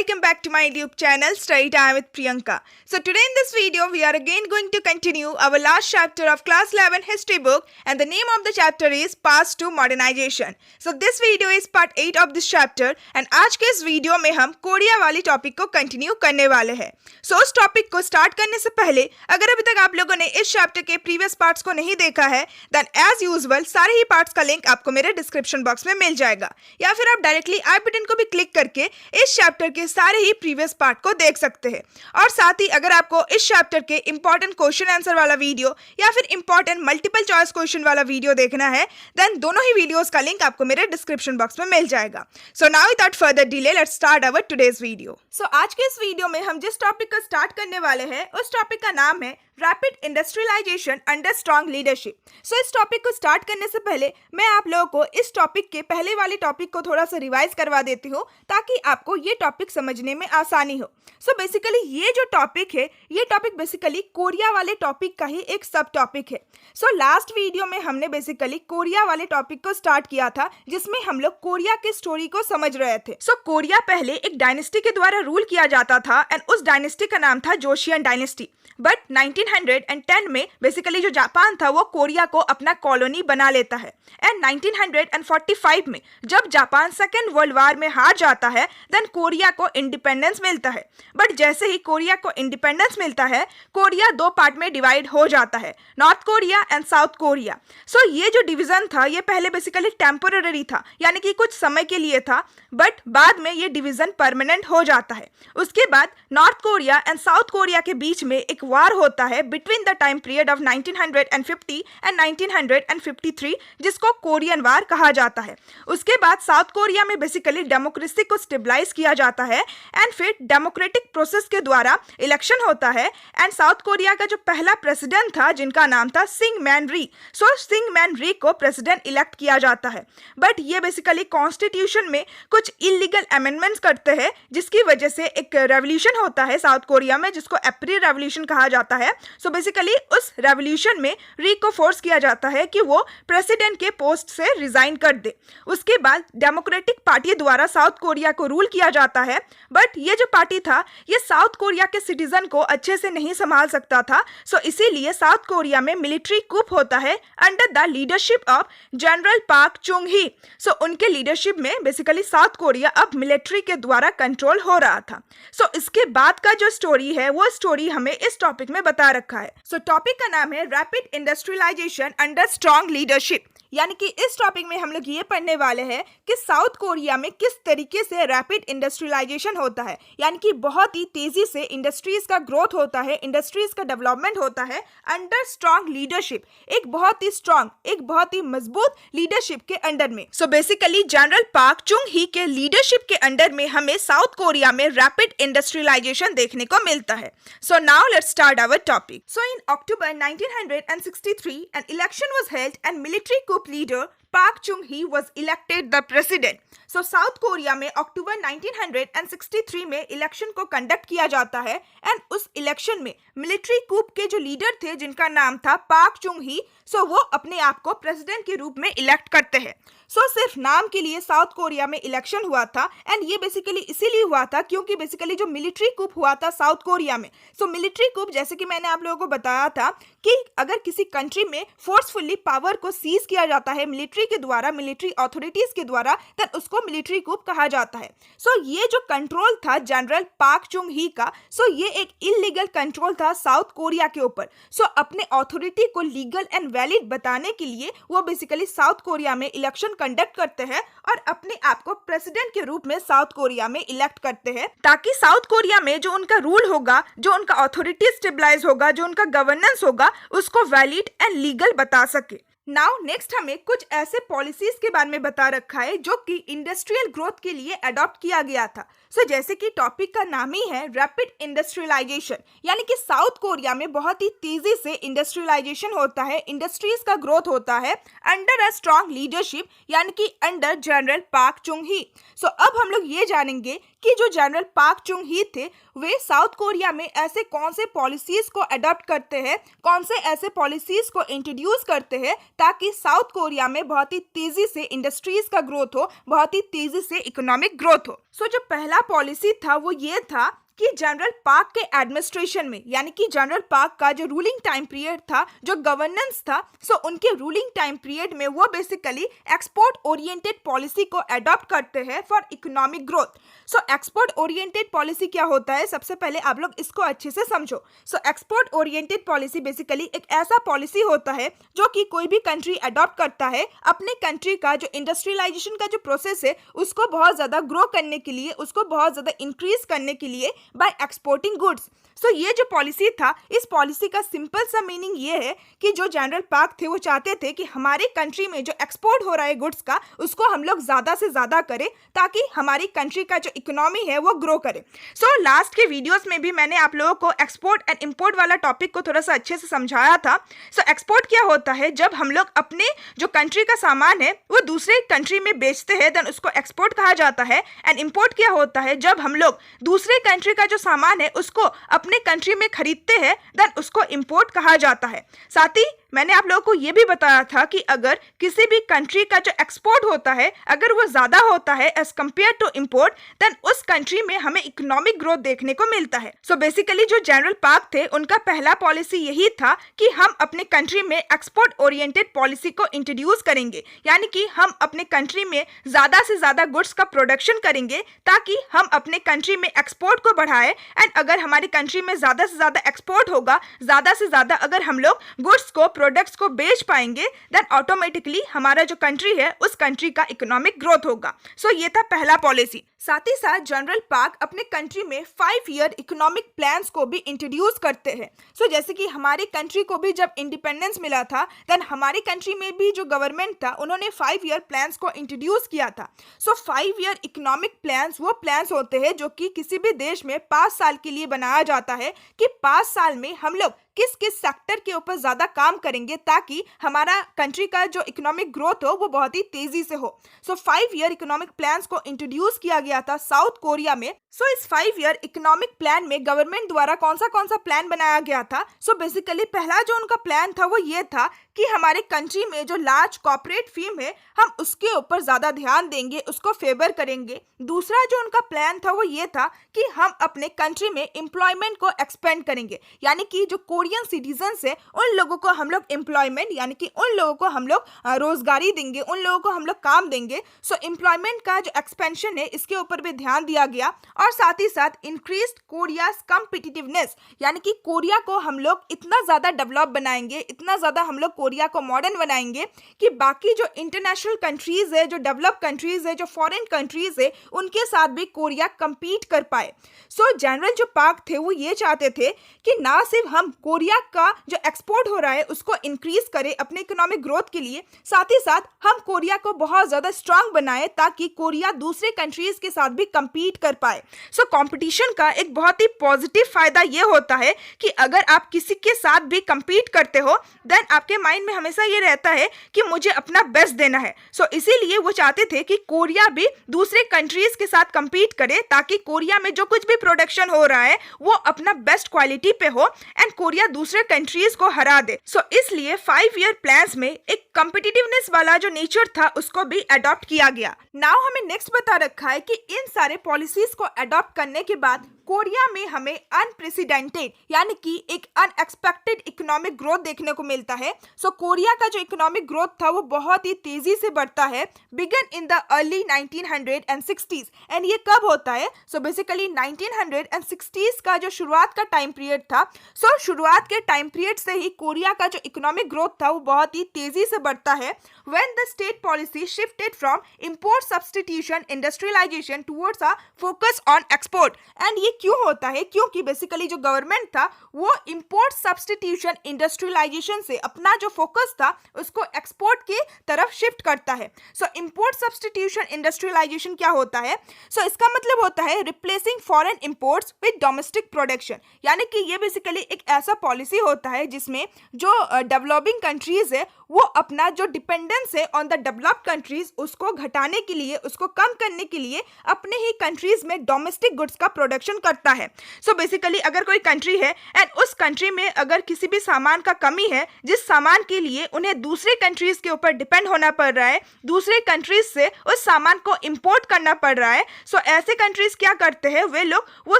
welcome back to my YouTube channel Study Time with Priyanka. So today in this video we are again going to continue our last chapter of class 11 history book, and the name of the chapter is Past to Modernization. So this video is part 8 of this chapter, and आज के इस video में हम Korea वाली topic को continue करने वाले हैं. सो उस टॉपिक को स्टार्ट करने से पहले अगर अभी तक आप लोगों ने इस चैप्टर के प्रीवियस पार्ट्स को नहीं देखा है देन एज यूजुअल सारे ही पार्ट्स का लिंक आपको मेरे डिस्क्रिप्शन बॉक्स में मिल जाएगा, या फिर आप डायरेक्टली आई बटन को भी क्लिक करके इस चैप्टर के सारे ही प्रीवियस पार्ट को देख सकते हैं. और साथ ही अगर आपको इस चैप्टर के इंपॉर्टेंट क्वेश्चन आंसर वाला वीडियो या फिर इंपॉर्टेंट मल्टीपल चॉइस क्वेश्चन वाला वीडियो देखना है देन दोनों ही वीडियोस का लिंक आपको मेरे डिस्क्रिप्शन बॉक्स में मिल जाएगा. So now without further delay let's start our today's video. So आज के इस वीडियो में हम जिस टॉपिक को स्टार्ट करने वाले हैं उस टॉपिक का नाम है rapid industrialization under strong leadership. So इस टॉपिक को स्टार्ट करने से पहले मैं आप लोगों को इस टॉपिक के पहले वाले टॉपिक को थोड़ा सा रिवाइज करवा देती हूँ ताकि आपको ये टॉपिक समझने में आसानी हो. सो बेसिकली ये जो टॉपिक है ये टॉपिक बेसिकली कोरिया वाले टॉपिक का ही एक सब टॉपिक है. सो लास्ट वीडियो में हमने बेसिकली कोरिया वाले टॉपिक को स्टार्ट किया था जिसमें हम लोग कोरिया की स्टोरी को समझ रहे थे. सो कोरिया पहले एक डायनेस्टी के द्वारा रूल किया जाता था एंड उस डायनेस्टी का नाम था जोशियन डायनेस्टी. बट 1910 में बेसिकली जो जापान था वो कोरिया को अपना कॉलोनी बना लेता है एंड 1945 में जब जापान सेकेंड वर्ल्ड वार में हार जाता है देन कोरिया को इंडिपेंडेंस मिलता है. बट जैसे ही कोरिया को इंडिपेंडेंस मिलता है कोरिया दो पार्ट में डिवाइड हो जाता है, North Korea and South Korea. So ये जो डिवीजन था ये पहले बेसिकली टेम्पोररी था यानी कि कुछ समय के लिए था, बट बाद में ये डिवीजन परमानेंट हो जाता है. उसके बाद north Korea and South Korea के बीच में एक वार होता है between the time period of 1950 and 1953 जिसको कोरियन वार कहा जाता है. उसके बाद साउथ कोरिया में बेसिकली डेमोक्रेसी को स्टेबलाइज किया जाता है एंड फिर डेमोक्रेटिक प्रोसेस के द्वारा इलेक्शन होता है एंड साउथ कोरिया का जो पहला प्रेसिडेंट था जिनका नाम था सिंगमैन री. सो सिंगमैन री को प्रेसिडेंट इलेक्ट किया जाता है. बट ये बेसिकली कॉन्स्टिट्यूशन में कुछ इलीगल अमेंडमेंट्स करते हैं जिसकी वजह से एक रेवोल्यूशन होता है साउथ कोरिया में जिसको अप्रैल रेवोल्यूशन कहा जाता है. सो बेसिकली उस रेवोल्यूशन में री को फोर्स किया जाता है कि वो प्रेसिडेंट के पोस्ट से रिजाइन कर दे. उसके बाद डेमोक्रेटिक पार्टी द्वारा साउथ कोरिया को रूल किया जाता है. बट ये जो पार्टी था ये साउथ कोरिया के सिटीजन को अच्छे से नहीं संभाल सकता था. सो इसीलिए साउथ कोरिया में मिलिट्री कूप होता है under the leadership of general Park chung hee. सो उनके लीडरशिप में बेसिकली साउथ कोरिया अब मिलिट्री के द्वारा कंट्रोल हो रहा था. सो इसके बाद का जो स्टोरी है वो स्टोरी हमें इस टॉपिक में बता रखा है. सो टॉपिक का नाम है rapid industrialization under strong leadership. यानी कि इस टॉपिक में हम लोग ये पढ़ने वाले हैं कि साउथ कोरिया में किस तरीके से रैपिड इंडस्ट्रियलाइजेशन होता है, यानी कि बहुत ही तेजी से इंडस्ट्रीज का ग्रोथ होता है, इंडस्ट्रीज का डेवलपमेंट होता है अंडर स्ट्रॉन्ग लीडरशिप, एक बहुत ही स्ट्रॉन्ग, एक बहुत ही मजबूत लीडरशिप के अंडर में. So basically general Park chung hee के लीडरशिप के अंडर में हमें साउथ कोरिया में रैपिड इंडस्ट्रियलाइजेशन देखने को मिलता है. So now let's start our topic. So in October 1963 an election was held and military coup leader Park chung hee was elected the president. So south Korea में अक्टूबर 1963 में election को conduct किया जाता है एंड उस इलेक्शन में military कूप के जो लीडर थे जिनका नाम था पार्क chung hee, सो वो अपने आप को प्रेसिडेंट के रूप में इलेक्ट करते हैं. सो सिर्फ नाम के लिए साउथ कोरिया में इलेक्शन हुआ था एंड ये बेसिकली इसीलिए हुआ था क्योंकि बेसिकली जो मिलिट्री कूप हुआ था साउथ कोरिया में, सो मिलिट्री कूप जैसे कि मैंने आप लोगों को बताया था कि अगर किसी कंट्री में फोर्सफुली पावर को सीज किया जाता है मिलिट्री के द्वारा, मिलिट्री अथॉरिटीज के द्वारा, तब उसको मिलिट्री कूप कहा जाता है. सो ये जो कंट्रोल था जनरल पार्क chung hee का, सो ये एक इलीगल कंट्रोल था साउथ कोरिया के ऊपर. सो अपने अथॉरिटी को लीगल एंड वैलिड बताने के लिए वो बेसिकली साउथ कोरिया में इलेक्शन कंडक्ट करते हैं और अपने आप को प्रेसिडेंट के रूप में साउथ कोरिया में इलेक्ट करते हैं ताकि साउथ कोरिया में जो उनका रूल होगा, जो उनका अथॉरिटी स्टेबलाइज होगा, जो उनका गवर्नेंस होगा उसको वैलिड एंड लीगल बता सके. नाउ नेक्स्ट हमें कुछ ऐसे पॉलिसीज के बारे में बता रखा है जो कि इंडस्ट्रियल ग्रोथ के लिए अडॉप्ट किया गया था. सो जैसे कि टॉपिक का नाम ही है रैपिड इंडस्ट्रियलाइजेशन, यानी कि साउथ कोरिया में बहुत ही तेजी से इंडस्ट्रियलाइजेशन होता है, इंडस्ट्रीज का ग्रोथ होता है अंडर अ स्ट्रॉन्ग लीडरशिप यानी कि under general Park chung hee. सो अब हम लोग ये जानेंगे कि जो जनरल पाक चुंग ही थे वे साउथ कोरिया में ऐसे कौन से पॉलिसीज को अडॉप्ट करते हैं, कौन से ऐसे पॉलिसीज को इंट्रोड्यूस करते हैं ताकि साउथ कोरिया में बहुत ही तेजी से इंडस्ट्रीज का ग्रोथ हो, बहुत ही तेजी से इकोनॉमिक ग्रोथ हो। सो जो पहला पॉलिसी था वो ये था कि जनरल पाक के एडमिनिस्ट्रेशन में, यानी कि जनरल पाक का जो रूलिंग टाइम पीरियड था, जो गवर्नेंस था, सो उनके रूलिंग टाइम पीरियड में वो बेसिकली एक्सपोर्ट ओरिएंटेड पॉलिसी को अडॉप्ट करते हैं for economic growth. So export oriented policy क्या होता है, सबसे पहले आप लोग इसको अच्छे से समझो। So export oriented policy basically एक ऐसा पॉलिसी होता है जो कि कोई भी कंट्री अडॉप्ट करता है अपने कंट्री का जो इंडस्ट्रियलाइजेशन का जो प्रोसेस है उसको बहुत ज़्यादा ग्रो करने के लिए, उसको बहुत ज़्यादा इंक्रीज करने के लिए बाय एक्सपोर्टिंग गुड्स। सो ये जो पॉलिसी था, इस पॉलिसी का सिंपल सा मीनिंग ये है कि जो जनरल पाक थे वो चाहते थे कि हमारे कंट्री में जो एक्सपोर्ट हो रहा है गुड्स का उसको हम लोग ज़्यादा से ज़्यादा करें ताकि हमारी कंट्री का जो इकोनॉमी है वो ग्रो करे। सो लास्ट के वीडियोस में भी मैंने आप लोगों को एक्सपोर्ट एंड इम्पोर्ट वाला टॉपिक को थोड़ा सा अच्छे से समझाया था। सो एक्सपोर्ट क्या होता है, जब हम लोग अपने जो कंट्री का सामान है वो दूसरे कंट्री में बेचते हैं देन उसको एक्सपोर्ट कहा जाता है। एंड इम्पोर्ट क्या होता है, जब हम लोग दूसरे कंट्री का जो सामान है उसको अपने कंट्री में खरीदते हैं देन उसको इंपोर्ट कहा जाता है। साथ ही मैंने आप लोगों को ये भी बताया था कि अगर किसी भी कंट्री का जो एक्सपोर्ट होता है अगर वो ज़्यादा होता है as compare to import than उस कंट्री में हमें इकोनॉमिक ग्रोथ देखने को मिलता है। सो बेसिकली जो जनरल पाक थे उनका पहला पॉलिसी यही था कि हम अपने कंट्री में एक्सपोर्ट ओरिएंटेड पॉलिसी को इंट्रोड्यूस करेंगे, यानी कि हम अपने कंट्री में ज़्यादा से ज़्यादा गुड्स का प्रोडक्शन करेंगे ताकि हम अपने कंट्री में एक्सपोर्ट को बढ़ाएं। एंड अगर हमारी कंट्री में ज़्यादा से ज़्यादा एक्सपोर्ट होगा, ज़्यादा से ज़्यादा अगर हम लोग गुड्स को प्रोडक्ट्स को बेच पाएंगे देन ऑटोमेटिकली हमारा जो कंट्री है उस कंट्री का इकोनॉमिक ग्रोथ होगा। सो ये था पहला पॉलिसी। साथ ही साथ जनरल पाक अपने कंट्री में 5 ईयर इकोनॉमिक प्लान्स को भी इंट्रोड्यूस करते हैं। सो जैसे कि हमारी कंट्री को भी जब इंडिपेंडेंस मिला था देन हमारी कंट्री में भी जो गवर्नमेंट था उन्होंने 5 ईयर प्लान्स को इंट्रोड्यूस किया था। सो 5 ईयर इकोनॉमिक प्लान्स वो प्लान्स होते हैं जो कि किसी भी देश में 5 साल के लिए बनाया जाता है कि 5 साल में हम लोग किस किस सेक्टर के ऊपर ज़्यादा काम करेंगे ताकि हमारा कंट्री का जो इकोनॉमिक ग्रोथ हो वो बहुत ही तेज़ी से हो। सो 5 ईयर इकोनॉमिक प्लान्स को इंट्रोड्यूस किया गया था साउथ कोरिया में। सो इस 5 ईयर इकोनॉमिक प्लान में गवर्नमेंट द्वारा कौन सा प्लान बनाया गया था। सो बेसिकली पहला जो उनका प्लान था वो ये था कि हमारे कंट्री में जो लार्ज कॉर्पोरेट फर्म है हम उसके ऊपर ज़्यादा ध्यान देंगे, उसको फेवर करेंगे। दूसरा जो उनका प्लान था वो ये था कि हम अपने कंट्री में एम्प्लॉयमेंट को एक्सपेंड करेंगे, यानी कि जो कोरियन सिटीजन्स है उन लोगों को हम लोग एम्प्लॉयमेंट यानी कि उन लोगों को हम लोग रोजगारी देंगे, उन लोगों को हम लोग काम देंगे। सो एम्प्लॉयमेंट का जो एक्सपेंशन है इसके ऊपर भी ध्यान दिया गया और साथ ही साथ इंक्रीज्ड कोरियाज कॉम्पिटिटिवनेस, यानी कि कोरिया को हम लोग इतना ज़्यादा डेवलप बनाएंगे, इतना ज़्यादा हम लोग कोरिया को मॉडर्न बनाएंगे कि बाकी जो इंटरनेशनल कंट्रीज़ है, जो डेवलप कंट्रीज़ है, जो फॉरेन कंट्रीज़ है उनके साथ भी कोरिया compete कर पाए। सो जनरल जो पाक थे वो ये चाहते थे कि ना सिर्फ हम कोरिया का जो एक्सपोर्ट हो रहा है उसको इंक्रीज करें अपने इकोनॉमिक ग्रोथ के लिए, साथ ही साथ हम कोरिया को बहुत ज़्यादा स्ट्रांग बनाए ताकि कोरिया दूसरे कंट्रीज़ के साथ भी compete कर पाए। सो कंपटीशन का एक बहुत ही पॉजिटिव फ़ायदा ये होता है कि अगर आप किसी के साथ भी compete करते हो देन आपके माइंड में हमेशा ये रहता है कि मुझे अपना बेस्ट देना है। सो इसीलिए वो चाहते थे कि कोरिया भी दूसरे कंट्रीज़ के साथ compete करे ताकि कोरिया में जो कुछ भी प्रोडक्शन हो रहा है वो अपना बेस्ट क्वालिटी पे हो एंड कोरिया दूसरे कंट्रीज को हरा दे। सो इसलिए 5 ईयर प्लान्स में एक कॉम्पिटिटिवनेस वाला जो नेचर था उसको भी अडॉप्ट किया गया। नाउ हमें नेक्स्ट बता रखा है कि इन सारे पॉलिसीज को अडॉप्ट करने के बाद कोरिया में हमें अनप्रेसिडेंटेड यानी कि एक अनएक्सपेक्टेड इकोनॉमिक ग्रोथ देखने को मिलता है। सो कोरिया का जो इकोनॉमिक ग्रोथ था वो बहुत ही तेजी से बढ़ता है, began in the early 1960s। And ये कब होता है? सो बेसिकली 1960s का जो शुरुआत का टाइम पीरियड था, सो शुरुआत के टाइम पीरियड से ही कोरिया का जो इकोनॉमिक ग्रोथ था वो बहुत ही तेजी से बढ़ता है। When the state policy shifted from import substitution industrialization towards a focus on export. And ये क्यों होता है? क्योंकि बेसिकली जो गवर्नमेंट था वो इंपोर्ट सब्स्टिट्यूशन इंडस्ट्रियलाइजेशन से अपना जो फोकस था उसको एक्सपोर्ट की तरफ शिफ्ट करता है। सो इंपोर्ट सब्स्टिट्यूशन इंडस्ट्रियलाइजेशन क्या होता है? सो इसका मतलब होता है replacing foreign imports with domestic production, यानी कि ये बेसिकली एक ऐसा पॉलिसी होता है जिसमें जो डेवलपिंग कंट्रीज है वो अपना जो डिपेंडेंस है ऑन द डेवलप्ड कंट्रीज उसको घटाने के लिए, उसको कम करने के लिए अपने ही कंट्रीज में डोमेस्टिक गुड्स का प्रोडक्शन करता है। सो बेसिकली अगर कोई कंट्री है एंड उस कंट्री में अगर किसी भी सामान का कमी है जिस सामान के लिए उन्हें दूसरे कंट्रीज के ऊपर डिपेंड होना पड़ रहा है, दूसरे कंट्रीज से उस सामान को इंपोर्ट करना पड़ रहा है, सो ऐसे कंट्रीज क्या करते हैं, वे लोग वो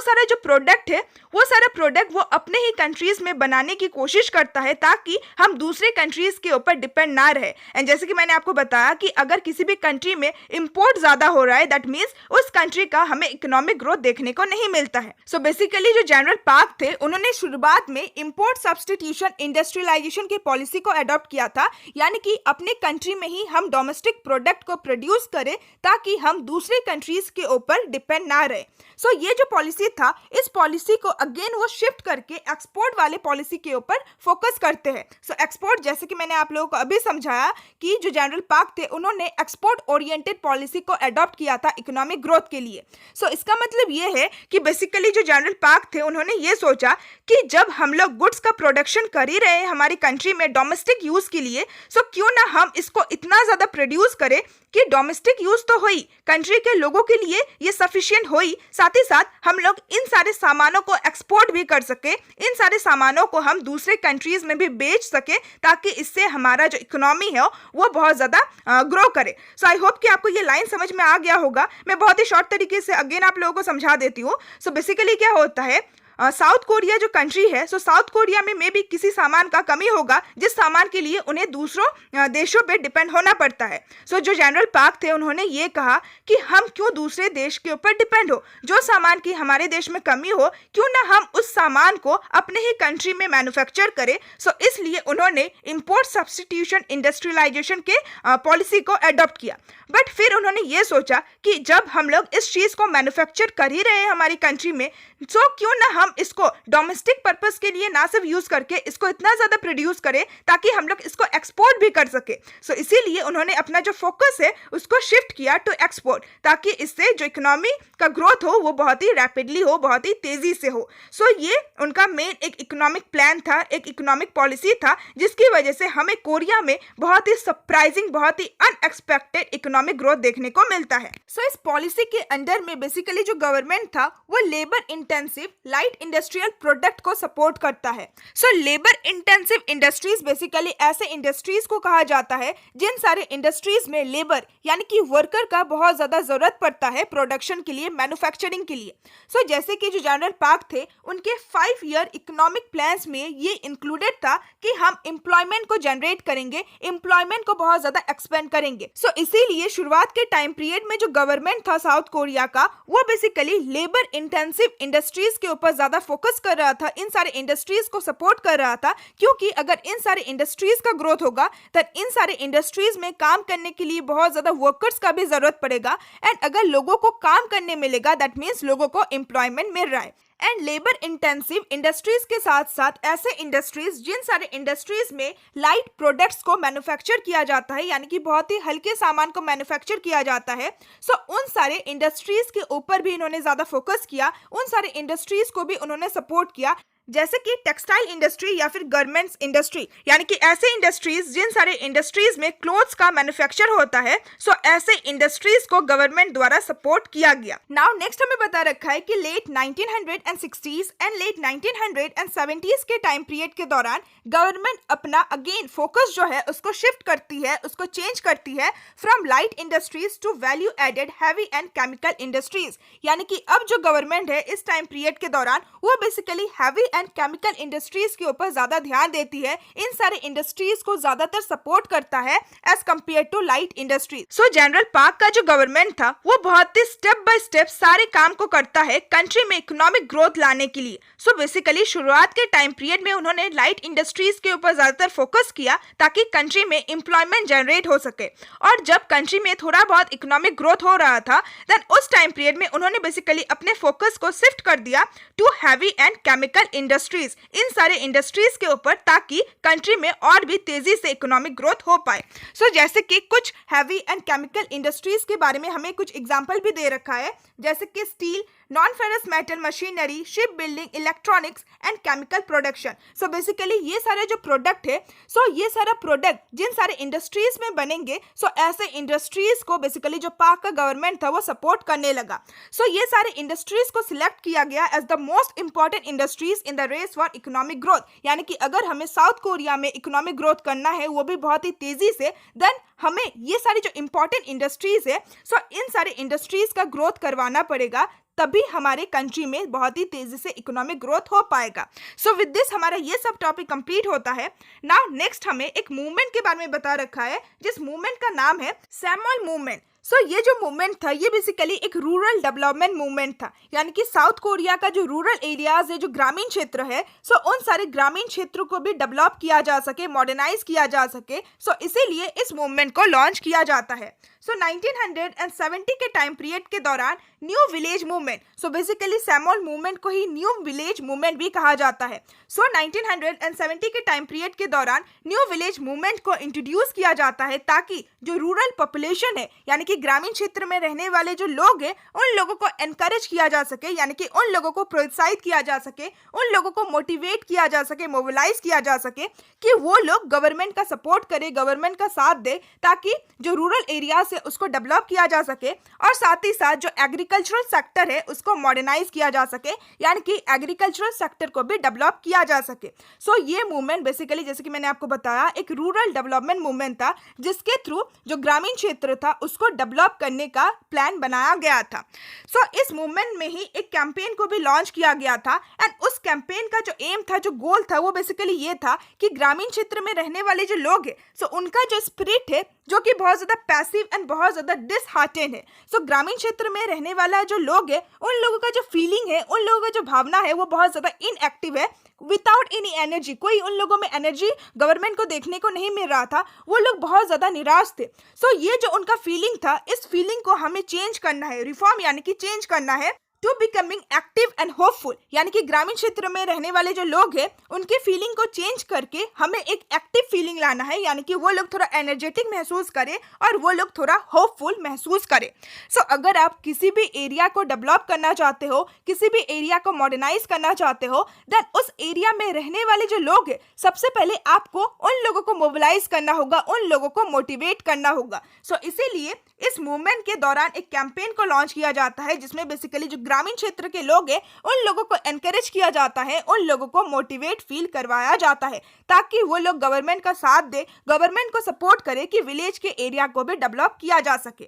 सारा जो प्रोडक्ट है वो सारा प्रोडक्ट वो अपने ही कंट्रीज में बनाने की कोशिश करता है ताकि हम दूसरे कंट्रीज के ऊपर डिपेंड ना रहे। एंड जैसे कि मैंने आपको बताया कि अगर किसी भी कंट्री में इंपोर्ट ज्यादा हो रहा है दैट मींस उस कंट्री का हमें इकोनॉमिक ग्रोथ देखने को नहीं मिलता है। सो बेसिकली जो जनरल पार्क थे उन्होंने शुरुआत में इंपोर्ट सब्स्टिट्यूशन इंडस्ट्रियलाइजेशन की पॉलिसी को अडॉप्ट किया था, यानी कि अपने कंट्री में ही हम डोमेस्टिक प्रोडक्ट को प्रोड्यूस करें ताकि हम दूसरे कंट्रीज के ऊपर डिपेंड ना रहे। सो ये जो पॉलिसी था इस पॉलिसी को अगेन वो शिफ्ट करके एक्सपोर्ट वाले पॉलिसी के ऊपर फोकस करते हैं। सो एक्सपोर्ट जैसे कि मैंने आप लोगों को अभी समझाया कि जो जनरल पार्क थे उन्होंने एक्सपोर्ट ओरिएंटेड पॉलिसी को अडॉप्ट किया था इकोनॉमिक ग्रोथ के लिए। सो इसका मतलब ये है कि बेसिकली जो जनरल पार्क थे उन्होंने ये सोचा कि जब हम लोग गुड्स का प्रोडक्शन कर ही रहे हैं हमारी कंट्री में डोमेस्टिक यूज के लिए, सो क्यों ना हम इसको इतना ज्यादा प्रोड्यूस करें कि डोमेस्टिक यूज तो हो ही, कंट्री के लोगों के लिए ये सफिशिएंट हो ही, साथ ही साथ हम लोग इन सारे सामानों को एक्सपोर्ट भी कर सके, इन सारे सामानों को हम दूसरे कंट्रीज में भी बेच सके ताकि इससे हमारा जो इकोनॉमी है वो बहुत ज़्यादा ग्रो करे। सो आई होप कि आपको ये लाइन समझ में आ गया होगा। मैं बहुत ही शॉर्ट तरीके से अगेन आप लोगों को समझा देती हूँ। सो बेसिकली क्या होता है, साउथ कोरिया जो कंट्री है, सो साउथ कोरिया में मे भी किसी सामान का कमी होगा जिस सामान के लिए उन्हें दूसरों देशों पे डिपेंड होना पड़ता है। सो जो जनरल पार्क थे उन्होंने ये कहा कि हम क्यों दूसरे देश के ऊपर डिपेंड हो, जो सामान की हमारे देश में कमी हो क्यों ना हम उस सामान को अपने ही कंट्री में मैन्युफैक्चर करें। सो इसलिए उन्होंने इंपोर्ट सब्स्टिट्यूशन इंडस्ट्रियलाइजेशन के पॉलिसी को अडॉप्ट किया। बट फिर उन्होंने ये सोचा कि जब हम लोग इस चीज़ को मैन्युफैक्चर कर ही रहे हैं हमारी कंट्री में, सो क्यों ना हम इसको डोमेस्टिक पर्पस के लिए ना सिर्फ यूज करके इसको इतना ज्यादा प्रोड्यूस करें ताकि हम लोग इसको एक्सपोर्ट भी कर सके। सो इसीलिए उन्होंने अपना जो फोकस है उसको शिफ्ट किया टू एक्सपोर्ट ताकि इससे जो इकोनॉमी का ग्रोथ हो वो बहुत ही रैपिडली हो, बहुत ही तेजी से हो। सो ये उनका मेन एक इकोनॉमिक प्लान था, एक इकोनॉमिक पॉलिसी था जिसकी वजह से हमें कोरिया में बहुत ही सरप्राइजिंग, बहुत ही अनएक्सपेक्टेड इकोनॉमिक ग्रोथ देखने को मिलता है। सो इस पॉलिसी के अंडर में बेसिकली जो गवर्नमेंट था वो labour intensive light industrial product को सपोर्ट करता है। So labour intensive industries basically ऐसे इंडस्ट्रीज को कहा जाता है जिन सारे इंडस्ट्रीज में लेबर यानी कि वर्कर का बहुत ज्यादा जरूरत पड़ता है प्रोडक्शन के लिए, मैन्युफैक्चरिंग के लिए। सो जैसे कि जो जनरल पार्क थे उनके 5 ईयर इकोनॉमिक प्लान्स में ये इंक्लूडेड था कि हम एम्प्लॉयमेंट को जनरेट करेंगे, एम्प्लॉयमेंट को बहुत ज्यादा एक्सपेंड करेंगे। सो इसीलिए शुरुआत के टाइम पीरियड में जो गवर्नमेंट था साउथ कोरिया का वो बेसिकली लेबर इंटेंसिव इंडस्ट्रीज के ऊपर ज्यादा फोकस कर रहा था, इन सारे इंडस्ट्रीज को सपोर्ट कर रहा था, क्योंकि अगर इन सारे इंडस्ट्रीज का ग्रोथ होगा तो इन सारे इंडस्ट्रीज में काम करने के लिए बहुत ज्यादा वर्कर्स का भी जरूरत पड़ेगा एंड अगर लोगों को काम करने मिलेगा दैट मीन्स लोगों को एम्प्लॉयमेंट मिल रहा है। एंड लेबर इंटेंसिव इंडस्ट्रीज के साथ साथ ऐसे इंडस्ट्रीज जिन सारे इंडस्ट्रीज में लाइट प्रोडक्ट्स को मैन्युफैक्चर किया जाता है यानी कि बहुत ही हल्के सामान को मैन्युफैक्चर किया जाता है, सो उन सारे इंडस्ट्रीज के ऊपर भी इन्होंने ज्यादा फोकस किया, उन सारे इंडस्ट्रीज को भी उन्होंने सपोर्ट किया जैसे कि टेक्सटाइल इंडस्ट्री या फिर गारमेंट्स इंडस्ट्री, यानी कि ऐसे इंडस्ट्रीज जिन सारे इंडस्ट्रीज में क्लोथ्स का मैन्युफैक्चर होता है, सो ऐसे इंडस्ट्रीज को गवर्नमेंट द्वारा सपोर्ट किया गया। नाउ नेक्स्ट हमें बता रखा है कि late 1960s and let 1970s के टाइम पीरियड के दौरान गवर्नमेंट अपना अगेन फोकस जो है उसको शिफ्ट करती है, उसको चेंज करती है from light industries to value added heavy and chemical industries, यानी कि अब जो गवर्नमेंट है इस टाइम पीरियड के दौरान वो basically heavy and chemical industries के ऊपर ज्यादा ध्यान देती है, इन सारे इंडस्ट्रीज को ज्यादातर सपोर्ट करता है as compare to light industries. So general Park का जो गवर्नमेंट था वो बहुत ही स्टेप बाय स्टेप सारे काम को करता है कंट्री में इकोनॉमिक ग्रोथ लाने के लिए। सो बेसिकली शुरुआत के टाइम पीरियड में उन्होंने लाइट इंडस्ट्रीज के ऊपर ज्यादातर फोकस किया ताकि कंट्री में एम्प्लॉयमेंट जनरेट हो सके। और जब कंट्री में थोड़ा बहुत इकोनॉमिक ग्रोथ हो रहा था देन उस टाइम पीरियड में उन्होंने बेसिकली अपने फोकस को शिफ्ट कर दिया to heavy and chemical industries, इन सारे इंडस्ट्रीज के ऊपर, ताकि कंट्री में और भी तेजी से इकोनॉमिक ग्रोथ हो पाए। सो जैसे कि कुछ हैवी एंड केमिकल इंडस्ट्रीज के बारे में हमें कुछ एग्जांपल भी दे रखा है, जैसे कि steel, non ferrous metal machinery, ship building, electronics and chemical production. So basically ये सारे जो प्रोडक्ट है, सो ये सारा प्रोडक्ट जिन सारे इंडस्ट्रीज में बनेंगे, सो ऐसे इंडस्ट्रीज को बेसिकली जो पाक का गवर्नमेंट था वो सपोर्ट करने लगा। सो ये सारे इंडस्ट्रीज को सिलेक्ट किया गया as the most important industries in the race for economic growth, यानी कि अगर हमें साउथ कोरिया में इकोनॉमिक ग्रोथ करना है वो भी बहुत ही तेजी से, देन हमें ये सारी जो इंपॉर्टेंट इंडस्ट्रीज है, सो इन सारे इंडस्ट्रीज का ग्रोथ करवाना पड़ेगा, तभी हमारे कंट्री में बहुत ही तेजी से इकोनॉमिक ग्रोथ हो पाएगा। सो विद दिस हमारा ये सब टॉपिक कंप्लीट होता है। नाउ नेक्स्ट हमें एक मूवमेंट के बारे में बता रखा है, जिस मूवमेंट का नाम है सैमुअल मूवमेंट। सो ये जो मूवमेंट था ये बेसिकली एक रूरल डेवलपमेंट मूवमेंट था, यानी कि साउथ कोरिया का जो रूरल एरियाज है, जो ग्रामीण क्षेत्र है, सो उन सारे ग्रामीण क्षेत्रों को भी डेवलप किया जा सके, मॉडर्नाइज किया जा सके। सो इसीलिए इस मूवमेंट को लॉन्च किया जाता है। सो 1970 के टाइम पीरियड के दौरान new village movement, so basically Samuel movement को ही न्यू विलेज मूवमेंट भी कहा जाता है। सो 1970 के टाइम पीरियड के दौरान न्यू विलेज मूवमेंट को इंट्रोड्यूस किया जाता है ताकि जो रूरल पॉपुलेशन है, यानी कि ग्रामीण क्षेत्र में रहने वाले जो लोग हैं, उन लोगों को एनकरेज किया जा सके, यानी कि उन लोगों को प्रोत्साहित किया जा सके, उन लोगों को मोटिवेट किया जा सके, मोबिलाइज किया जा सके कि वो लोग गवर्नमेंट का सपोर्ट करे, गवर्नमेंट का साथ दे, ताकि जो रूरल एरिया से उसको डेवलप किया जा सके और साथ ही साथ जो एग्रीकल्चरल सेक्टर है उसको मॉडर्नाइज किया जा सके, यानी कि एग्रीकल्चरल सेक्टर को भी डेवलप किया जा सके। सो ये मूवमेंट बेसिकली जैसे कि मैंने आपको बताया एक रूरल डेवलपमेंट मूवमेंट था, जिसके थ्रू जो ग्रामीण क्षेत्र था उसको डेवलप करने का प्लान बनाया गया था। सो इस मूवमेंट में ही एक कैंपेन को भी लॉन्च किया गया था एंड उस कैंपेन का जो एम था, जो गोल था, वो बेसिकली ये था कि ग्रामीण क्षेत्र में रहने वाले जो लोग हैं, सो उनका जो स्पिरिट है जो कि बहुत ज़्यादा पैसिव एंड बहुत ज़्यादा डिसहार्टेंड है। सो ग्रामीण क्षेत्र में रहने वाला जो लोग है, उन लोगों का जो फीलिंग है, उन लोगों का जो भावना है, वो बहुत ज़्यादा इनएक्टिव है, विदाउट एनी एनर्जी। कोई उन लोगों में एनर्जी गवर्नमेंट को देखने को नहीं मिल रहा था, वो लोग बहुत ज़्यादा निराश थे। सो ये जो उनका फीलिंग था, इस फीलिंग को हमें चेंज करना है, रिफॉर्म यानी कि चेंज करना है to becoming active and hopeful, यानी कि ग्रामीण क्षेत्र में रहने वाले जो लोग हैं उनके फीलिंग को चेंज करके हमें एक एक्टिव फीलिंग लाना है, यानी कि वो लोग थोड़ा एनर्जेटिक महसूस करें और वो लोग थोड़ा होपफुल महसूस करें। सो अगर आप किसी भी एरिया को डेवलप करना चाहते हो, किसी भी एरिया को मॉडर्नाइज करना चाहते हो, देन उस एरिया में रहने वाले जो लोग हैं, सबसे पहले आपको उन लोगों को मोबिलाइज करना होगा, उन लोगों को मोटिवेट करना होगा। सो इसीलिए इस मूवमेंट के दौरान एक कैंपेन को लॉन्च किया जाता है, जिसमें बेसिकली जो ग्रामीण क्षेत्र के लोग हैं उन लोगों को एनकरेज किया जाता है, उन लोगों को मोटिवेट फील करवाया जाता है, ताकि वो लोग गवर्नमेंट का साथ दे, गवर्नमेंट को सपोर्ट करे कि विलेज के एरिया को भी डेवलप किया जा सके।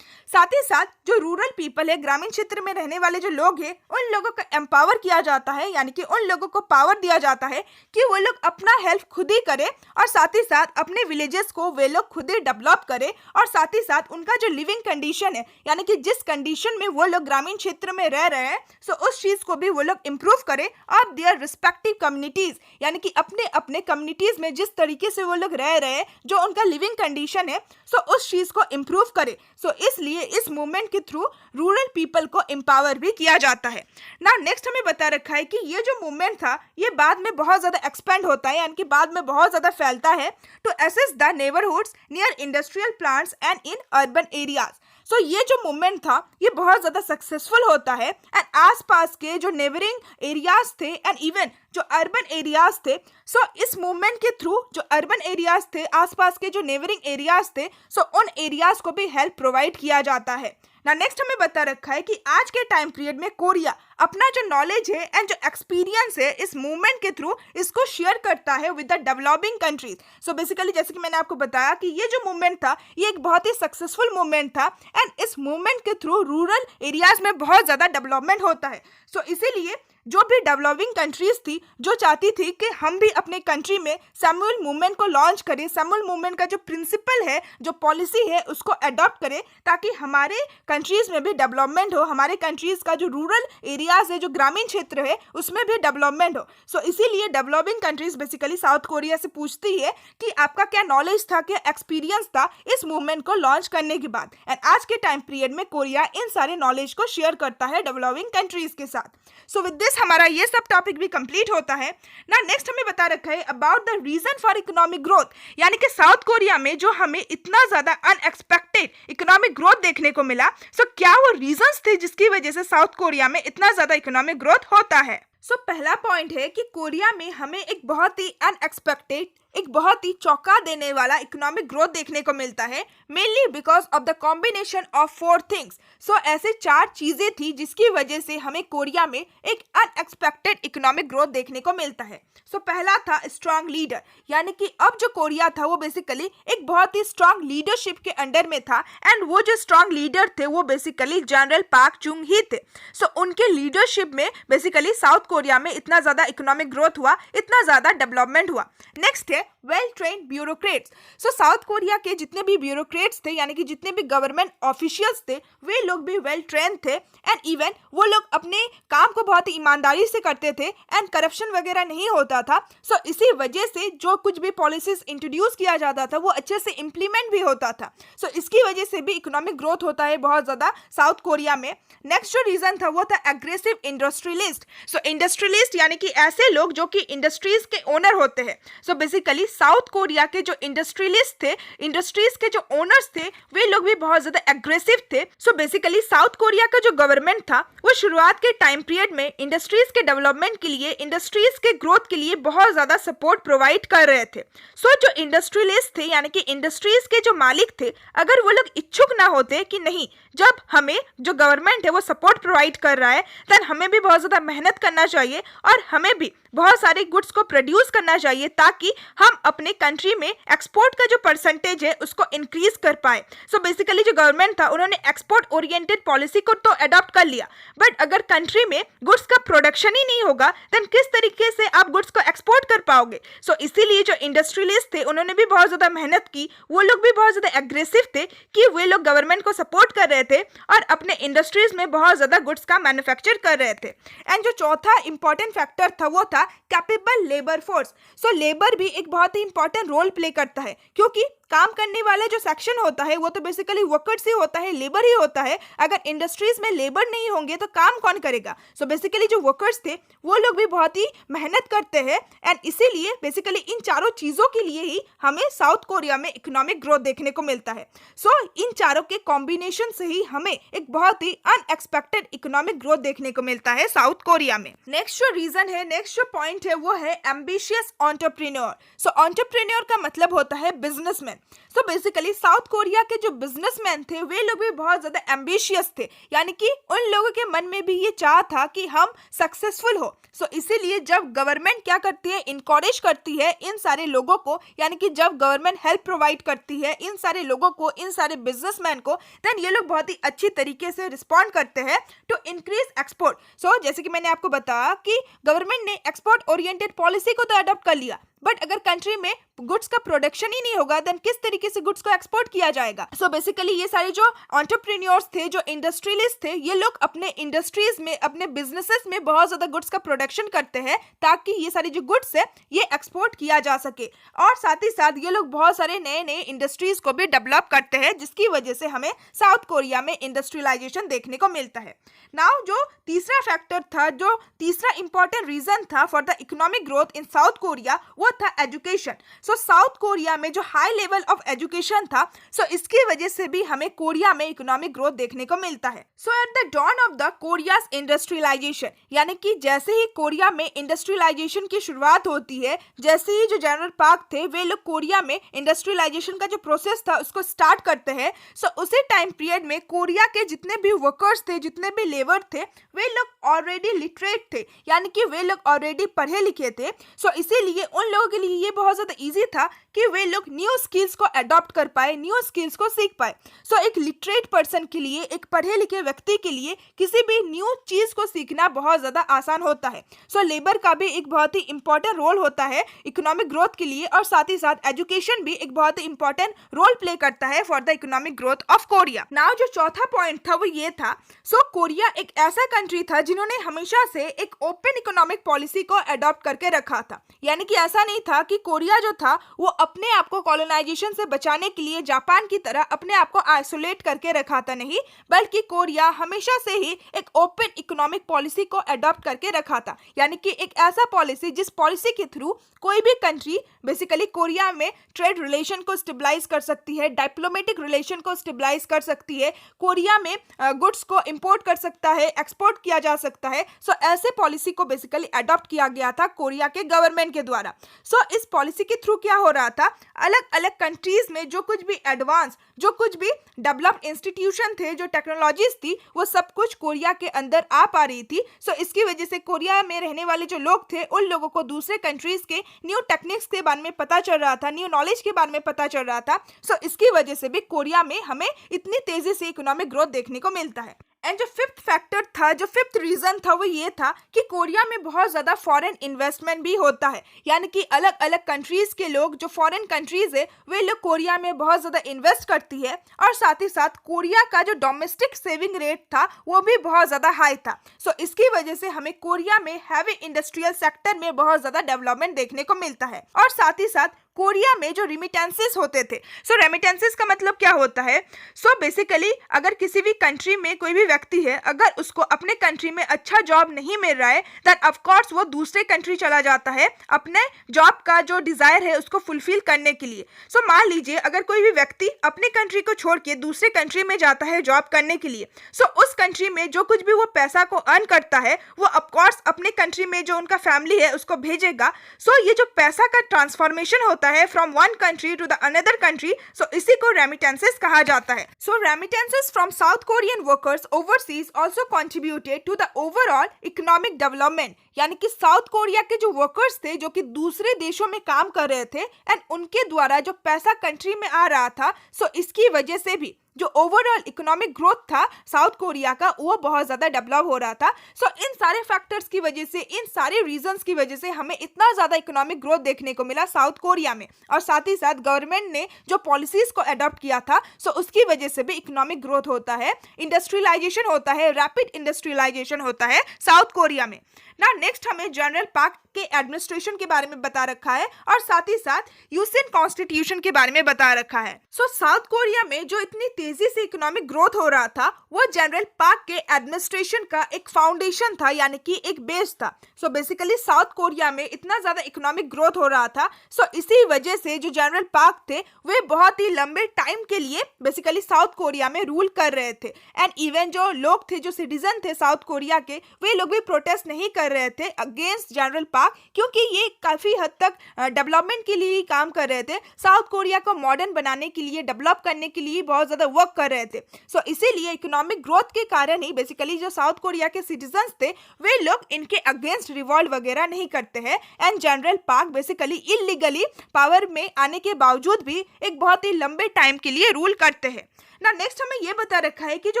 साथ ही साथ जो रूरल पीपल है, ग्रामीण क्षेत्र में रहने वाले जो लोग हैं, उन लोगों को एम्पावर किया जाता है, यानी कि उन लोगों को पावर दिया जाता है कि वो लोग अपना हेल्प खुद ही करें और साथ ही साथ अपने विलेजेस को वे लोग खुद ही डेवलप करें और साथ ही साथ उनका जो लिविंग कंडीशन है, यानी कि जिस कंडीशन में वो लोग ग्रामीण क्षेत्र में रह रहे हैं, सो उस चीज को भी वो लोग इंप्रूव करें और देयर रिस्पेक्टिव कम्युनिटीज, यानी कि अपने अपने कम्युनिटीज में जिस तरीके से वो लोग रह रहे हैं, जो उनका लिविंग कंडीशन है, सो उस चीज को इंप्रूव करें। सो इसलिए इस मूवमेंट के थ्रू रूरल पीपल को एम्पावर भी किया जाता है। नाउ नेक्स्ट हमें बता रखा है कि ये जो मूवमेंट था ये बाद में बहुत ज्यादा एक्सपेंड होता है, यानी कि बाद में बहुत ज्यादा फैलता है to access the neighbourhoods near industrial plants and in urban areas. So ये जो मूवमेंट था ये बहुत ज़्यादा सक्सेसफुल होता है एंड आसपास के जो नेबरिंग एरियाज थे एंड इवन जो अर्बन एरियाज थे, सो इस मूवमेंट के थ्रू जो अर्बन एरियाज थे, आसपास के जो नेबरिंग एरियाज थे, सो उन एरियाज को भी हेल्प प्रोवाइड किया जाता है। ना नेक्स्ट हमें बता रखा है कि आज के टाइम पीरियड में कोरिया अपना जो नॉलेज है एंड जो एक्सपीरियंस है इस मूवमेंट के थ्रू इसको शेयर करता है with the developing countries. So basically जैसे कि मैंने आपको बताया कि ये जो मूवमेंट था ये एक बहुत ही सक्सेसफुल मूवमेंट था एंड इस मूवमेंट के थ्रू रूरल एरियाज में बहुत ज़्यादा डेवलपमेंट होता है। सो इसीलिए जो भी डेवलपिंग कंट्रीज थी जो चाहती थी कि हम भी अपने कंट्री में सैमुअल मूवमेंट को लॉन्च करें, सैमुअल मूवमेंट का जो प्रिंसिपल है, जो पॉलिसी है, उसको अडॉप्ट करें ताकि हमारे कंट्रीज में भी डेवलपमेंट हो, हमारे कंट्रीज का जो रूरल एरियाज है, जो ग्रामीण क्षेत्र है, उसमें भी डेवलपमेंट हो। सो इसीलिए developing countries basically south Korea से पूछती है कि आपका क्या नॉलेज था, क्या एक्सपीरियंस था इस मूवमेंट को लॉन्च करने के बाद। एंड आज के टाइम पीरियड में कोरिया इन सारे नॉलेज को शेयर करता है डेवलपिंग कंट्रीज के साथ। सो विद दिस हमारा ये सब टॉपिक भी कंप्लीट होता है ना। नेक्स्ट हमें बता रखा है about the reason for economic growth, यानी कि साउथ कोरिया में जो हमें इतना ज्यादा अनएक्सपेक्टेड इकोनॉमिक ग्रोथ देखने को मिला, सो क्या वो रीजंस थे जिसकी वजह से साउथ कोरिया में इतना ज्यादा इकोनॉमिक ग्रोथ होता है। सो पहला पॉइंट है कि कोरिया में हमें एक बहुत ही अनएक्सपेक्टेड, एक बहुत ही चौंका देने वाला इकोनॉमिक ग्रोथ देखने को मिलता है, mainly because of the combination of 4 things. So ऐसे 4 चीजें थी जिसकी वजह से हमें कोरिया में एक अनएक्सपेक्टेड इकोनॉमिक ग्रोथ देखने को मिलता है। सो पहला था स्ट्रांग लीडर, यानी कि अब जो कोरिया था वो बेसिकली एक बहुत ही स्ट्रांग लीडरशिप के अंडर में था। एंड वो जो स्ट्रांग लीडर थे वो बेसिकली जनरल पार्क चुंग ही थे। सो उनके लीडरशिप में बेसिकली साउथ कोरिया में इतना ज्यादा इकोनॉमिक ग्रोथ हुआ, इतना ज्यादा डेवलपमेंट हुआ। नेक्स्ट है वेल ट्रेन्ड ब्यूरोक्रेट्स। सो साउथ कोरिया के जितने भी ब्यूरोक्रेट्स थे, यानी कि जितने भी गवर्नमेंट ऑफिशियल्स थे, वे लोग भी वेल ट्रेन थे। एंड इवन वो लोग अपने काम को बहुत ही ईमानदारी से करते थे एंड करप्शन वगैरह नहीं होता था। सो इसी वजह से जो कुछ भी पॉलिसीज इंट्रोड्यूस किया जाता था वो अच्छे से इम्प्लीमेंट भी होता था। सो इसकी वजह से भी इकोनॉमिक ग्रोथ होता है बहुत ज़्यादा साउथ कोरिया में। नेक्स्ट जो रीजन था वो था एग्रेसिव इंडस्ट्रियलिस्ट। सो इंडस्ट्रियलिस्ट यानी कि ऐसे लोग जो कि इंडस्ट्रीज के ओनर होते हैं। सो बेसिकली साउथ कोरिया के जो इंडस्ट्रियलिस्ट थे, इंडस्ट्रीज के जो ओनर्स थे, वे लोग भी बहुत ज्यादा एग्रेसिव थे। सो बेसिकली साउथ कोरिया का जो गवर्नमेंट था वो शुरुआत के टाइम पीरियड में इंडस्ट्रीज के डेवलपमेंट के लिए, इंडस्ट्रीज के ग्रोथ के लिए बहुत ज्यादा सपोर्ट प्रोवाइड कर रहे थे। सो जो इंडस्ट्रियलिस्ट थे यानी कि इंडस्ट्रीज के जो मालिक थे, अगर वो लोग इच्छुक ना होते कि नहीं, जब हमें जो गवर्नमेंट है वो सपोर्ट प्रोवाइड कर रहा है, देन हमें भी बहुत ज्यादा मेहनत करना चाहिए और हमें भी बहुत सारे गुड्स को प्रोड्यूस करना चाहिए ताकि हम अपने कंट्री में एक्सपोर्ट का जो परसेंटेज है उसको इंक्रीज कर पाए। सो बेसिकली जो गवर्नमेंट था उन्होंने एक्सपोर्ट ओरिएंटेड पॉलिसी को तो अडॉप्ट कर लिया, बट अगर कंट्री में गुड्स का प्रोडक्शन ही नहीं होगा देन किस तरीके से आप गुड्स को एक्सपोर्ट कर पाओगे। सो इसीलिए जो इंडस्ट्रियलिस्ट थे उन्होंने भी बहुत ज़्यादा मेहनत की, वो लोग भी बहुत ज़्यादा एग्रेसिव थे कि वे लोग गवर्नमेंट को सपोर्ट कर रहे थे और अपने इंडस्ट्रीज में बहुत ज़्यादा गुड्स का मैन्युफैक्चर कर रहे थे। एंड जो चौथा इंपॉर्टेंट फैक्टर था वो था capable labour force. So labour भी एक बहुत ही इंपॉर्टेंट रोल प्ले करता है, क्योंकि काम करने वाला जो सेक्शन होता है वो तो बेसिकली वर्कर्स ही होता है, लेबर ही होता है। अगर इंडस्ट्रीज में लेबर नहीं होंगे तो काम कौन करेगा। सो बेसिकली जो वर्कर्स थे वो लोग भी बहुत ही मेहनत करते हैं एंड इसीलिए बेसिकली इन चारों चीज़ों के लिए ही हमें साउथ कोरिया में इकोनॉमिक ग्रोथ देखने को मिलता है। सो इन चारों के कॉम्बिनेशन से ही हमें एक बहुत ही अनएक्सपेक्टेड इकोनॉमिक ग्रोथ देखने को मिलता है साउथ कोरिया में। नेक्स्ट जो रीजन है, नेक्स्ट जो पॉइंट है वो है एम्बिशियस एंटरप्रेन्योर। सो एंटरप्रेन्योर का मतलब होता है businessman. So basically south Korea के जो बिजनेसमैन थे वे लोग भी बहुत ज्यादा एम्बिशियस थे, यानी कि उन लोगों के मन में भी ये चाह था कि हम सक्सेसफुल हो। सो इसीलिए जब गवर्नमेंट क्या करती है, इनकरेज करती है इन सारे लोगों को, यानी कि जब गवर्नमेंट हेल्प प्रोवाइड करती है इन सारे लोगों को, इन सारे बिजनेसमैन को, देन ये लोग बहुत ही अच्छी तरीके से रिस्पॉन्ड करते हैं टू इंक्रीज एक्सपोर्ट। सो जैसे कि मैंने आपको बताया कि गवर्नमेंट ने एक्सपोर्ट ओरिएंटेड पॉलिसी को तो अडॉप्ट कर लिया, बट अगर कंट्री में गुड्स का प्रोडक्शन ही नहीं होगा देन किस तरीके से गुड्स को एक्सपोर्ट किया जाएगा। सो बेसिकली ये सारे जो एंटरप्रेन्योर्स थे, जो इंडस्ट्रियलिस्ट थे, ये लोग अपने इंडस्ट्रीज में, अपने बिजनेसेस में बहुत ज्यादा गुड्स का प्रोडक्शन करते हैं ताकि ये सारी जो गुड्स है ये एक्सपोर्ट किया जा सके। और साथ ही साथ ये लोग बहुत सारे नए नए इंडस्ट्रीज को भी डेवलप करते हैं जिसकी वजह से हमें साउथ कोरिया में इंडस्ट्रियलाइजेशन देखने को मिलता है। नाउ जो तीसरा फैक्टर था, जो तीसरा इंपॉर्टेंट रीजन था for the economic growth in south Korea वो था एजुकेशन। सो साउथ कोरिया में जो हाई लेवल ऑफ एजुकेशन था, सो इसकी वजह से भी हमें कोरिया में इकोनॉमिक ग्रोथ देखने को मिलता है। So at the dawn of the Korea's industrialization, यानी कि जैसे ही कोरिया में इंडस्ट्रियलाइजेशन की शुरुआत होती है, जैसे ही जो जनरल पार्क थे वे लोग कोरिया में इंडस्ट्रियलाइजेशन का जो प्रोसेस था उसको स्टार्ट करते हैं। सो उसी टाइम पीरियड में कोरिया के जितने भी वर्कर्स थे, जितने भी लेबर थे, वे लोग ऑलरेडी लिटरेट थे, यानी कि वे लोग ऑलरेडी पढ़े लिखे थे। सो इसीलिए उन लोगों के लिए ये बहुत ज़्यादा ईजी था कि वे लोग न्यू स्किल्स को अडॉप्ट कर पाए, न्यू स्किल्स को सीख पाए। सो एक लिटरेट पर्सन के लिए, एक पढ़े लिखे व्यक्ति के लिए किसी भी न्यू चीज़ को सीखना बहुत ज़्यादा आसान होता है। सो लेबर का भी एक बहुत ही इंपॉर्टेंट रोल होता है इकोनॉमिक ग्रोथ के लिए, और साथ ही साथ एजुकेशन भी एक बहुत ही इंपॉर्टेंट रोल प्ले करता है for the economic growth of Korea. Now जो चौथा पॉइंट था वो ये था, सो कोरिया एक ऐसा कंट्री था जिन्होंने हमेशा से एक ओपन इकोनॉमिक पॉलिसी को अडॉप्ट करके रखा था। यानी कि ऐसा नहीं था कि कोरिया जो था वो अपने आप को कॉलोनाइजेशन से बचाने के लिए जापान की तरह अपने आप को आइसोलेट करके रखा था, नहीं, बल्कि कोरिया हमेशा से ही एक ओपन इकोनॉमिक पॉलिसी को अडॉप्ट करके रखा था। यानी कि एक ऐसा पॉलिसी जिस पॉलिसी के थ्रू कोई भी कंट्री बेसिकली कोरिया में ट्रेड रिलेशन को स्टेबलाइज कर सकती है, डिप्लोमेटिक रिलेशन को स्टेबलाइज कर सकती है, कोरिया में गुड्स को इंपोर्ट कर सकता है, एक्सपोर्ट किया जा सकता है। सो ऐसे पॉलिसी को बेसिकली अडॉप्ट किया गया था कोरिया के गवर्नमेंट के द्वारा। सो इस पॉलिसी के थ्रू क्या हो रहा था, अलग अलग कंट्रीज में जो कुछ भी एडवांस, जो कुछ भी डेवलप्ड इंस्टीट्यूशन थे, जो टेक्नोलॉजीज थी, वो सब कुछ कोरिया के अंदर आ पा रही थी। सो इसकी वजह से कोरिया में रहने वाले जो लोग थे उन लोगों को दूसरे कंट्रीज के न्यू टेक्निक्स के बारे में पता चल रहा था, न्यू नॉलेज के बारे में पता चल रहा था। सो इसकी वजह से भी कोरिया में हमें इतनी तेजी से इकोनॉमिक ग्रोथ देखने को मिलता है। एंड जो फिफ्थ फैक्टर था, जो फिफ्थ रीजन था, वो ये था कि कोरिया में बहुत ज़्यादा फॉरेन इन्वेस्टमेंट भी होता है। यानी कि अलग अलग कंट्रीज़ के लोग, जो फॉरेन कंट्रीज़ है, वे लोग कोरिया में बहुत ज़्यादा इन्वेस्ट करती है, और साथ ही साथ कोरिया का जो डोमेस्टिक सेविंग रेट था वो भी बहुत ज़्यादा हाई था। सो इसकी वजह से हमें कोरिया में हैवी इंडस्ट्रियल सेक्टर में बहुत ज़्यादा डेवलपमेंट देखने को मिलता है। और साथ ही साथ कोरिया में जो रेमिटेंसेस होते थे, सो रेमिटेंसेस का मतलब क्या होता है, सो बेसिकली अगर किसी भी कंट्री में कोई भी व्यक्ति है, अगर उसको अपने कंट्री में अच्छा जॉब नहीं मिल रहा है, देन ऑफ कोर्स वो दूसरे कंट्री चला जाता है अपने जॉब का जो डिजायर है उसको फुलफिल करने के लिए। सो मान लीजिए अगर कोई भी व्यक्ति अपने कंट्री को छोड़ के दूसरे कंट्री में जाता है जॉब करने के लिए, सो उस कंट्री में जो कुछ भी वो पैसा को अर्न करता है वो ऑफ कोर्स अपने कंट्री में जो उनका फैमिली है उसको भेजेगा। सो ये जो पैसा का ट्रांसफॉर्मेशन होता है from one country to the another country, so इसी को रेमिटेंसेस कहा जाता है। So remittances from South Korean workers overseas also contributed to the overall economic development. यानी कि साउथ कोरिया के जो वर्कर्स थे जो कि दूसरे देशों में काम कर रहे थे, एंड उनके द्वारा जो पैसा कंट्री में आ रहा था, सो इसकी वजह से भी जो ओवरऑल इकोनॉमिक ग्रोथ था साउथ कोरिया का, वो बहुत ज़्यादा डेवलप हो रहा था। सो इन सारे फैक्टर्स की वजह से, इन सारे रीजंस की वजह से हमें इतना ज़्यादा इकोनॉमिक ग्रोथ देखने को मिला साउथ कोरिया में। और साथ ही साथ गवर्नमेंट ने जो पॉलिसीज़ को अडॉप्ट किया था, सो उसकी वजह से भी इकोनॉमिक ग्रोथ होता है, इंडस्ट्रियलाइजेशन होता है, रैपिड इंडस्ट्रियलाइजेशन होता है साउथ कोरिया में। ना नेक्स्ट हमें जनरल पार्क के एडमिनिस्ट्रेशन के बारे में बता रखा है, और साथ ही साथ यूसिन कॉन्स्टिट्यूशन के बारे में बता रखा है। सो साउथ कोरिया में जो इतनी तेजी से इकोनॉमिक ग्रोथ हो रहा था, वो जनरल पार्क के एडमिनिस्ट्रेशन का एक फाउंडेशन था, यानी कि एक बेस था। सो बेसिकली साउथ कोरिया में इतना ज्यादा इकोनॉमिक ग्रोथ हो रहा था, सो इसी वजह से जो जनरल पार्क थे वे बहुत ही लंबे टाइम के लिए बेसिकली साउथ कोरिया में रूल कर रहे थे। एंड इवन जो लोग थे, जो सिटीजन थे साउथ कोरिया के, वे लोग भी प्रोटेस्ट नहीं कर रहे थे अगेंस्ट जनरल पार्क, क्योंकि ये काफी हद तक डेवलपमेंट के लिए ही काम कर रहे थे, साउथ कोरिया को मॉडर्न बनाने के लिए, डेवलप करने के लिए बहुत ज्यादा वर्क कर रहे थे। सो इसीलिए इकोनॉमिक ग्रोथ के कारण ही बेसिकली जो साउथ कोरिया के सिटीजन्स थे वे लोग इनके अगेंस्ट रिवॉल्ट वगैरह नहीं करते हैं। And general park basically illegally power में आने के बावजूद भी एक बहुत ही लंबे टाइम के लिए रूल करते हैं। ना नेक्स्ट हमें ये बता रखा है कि जो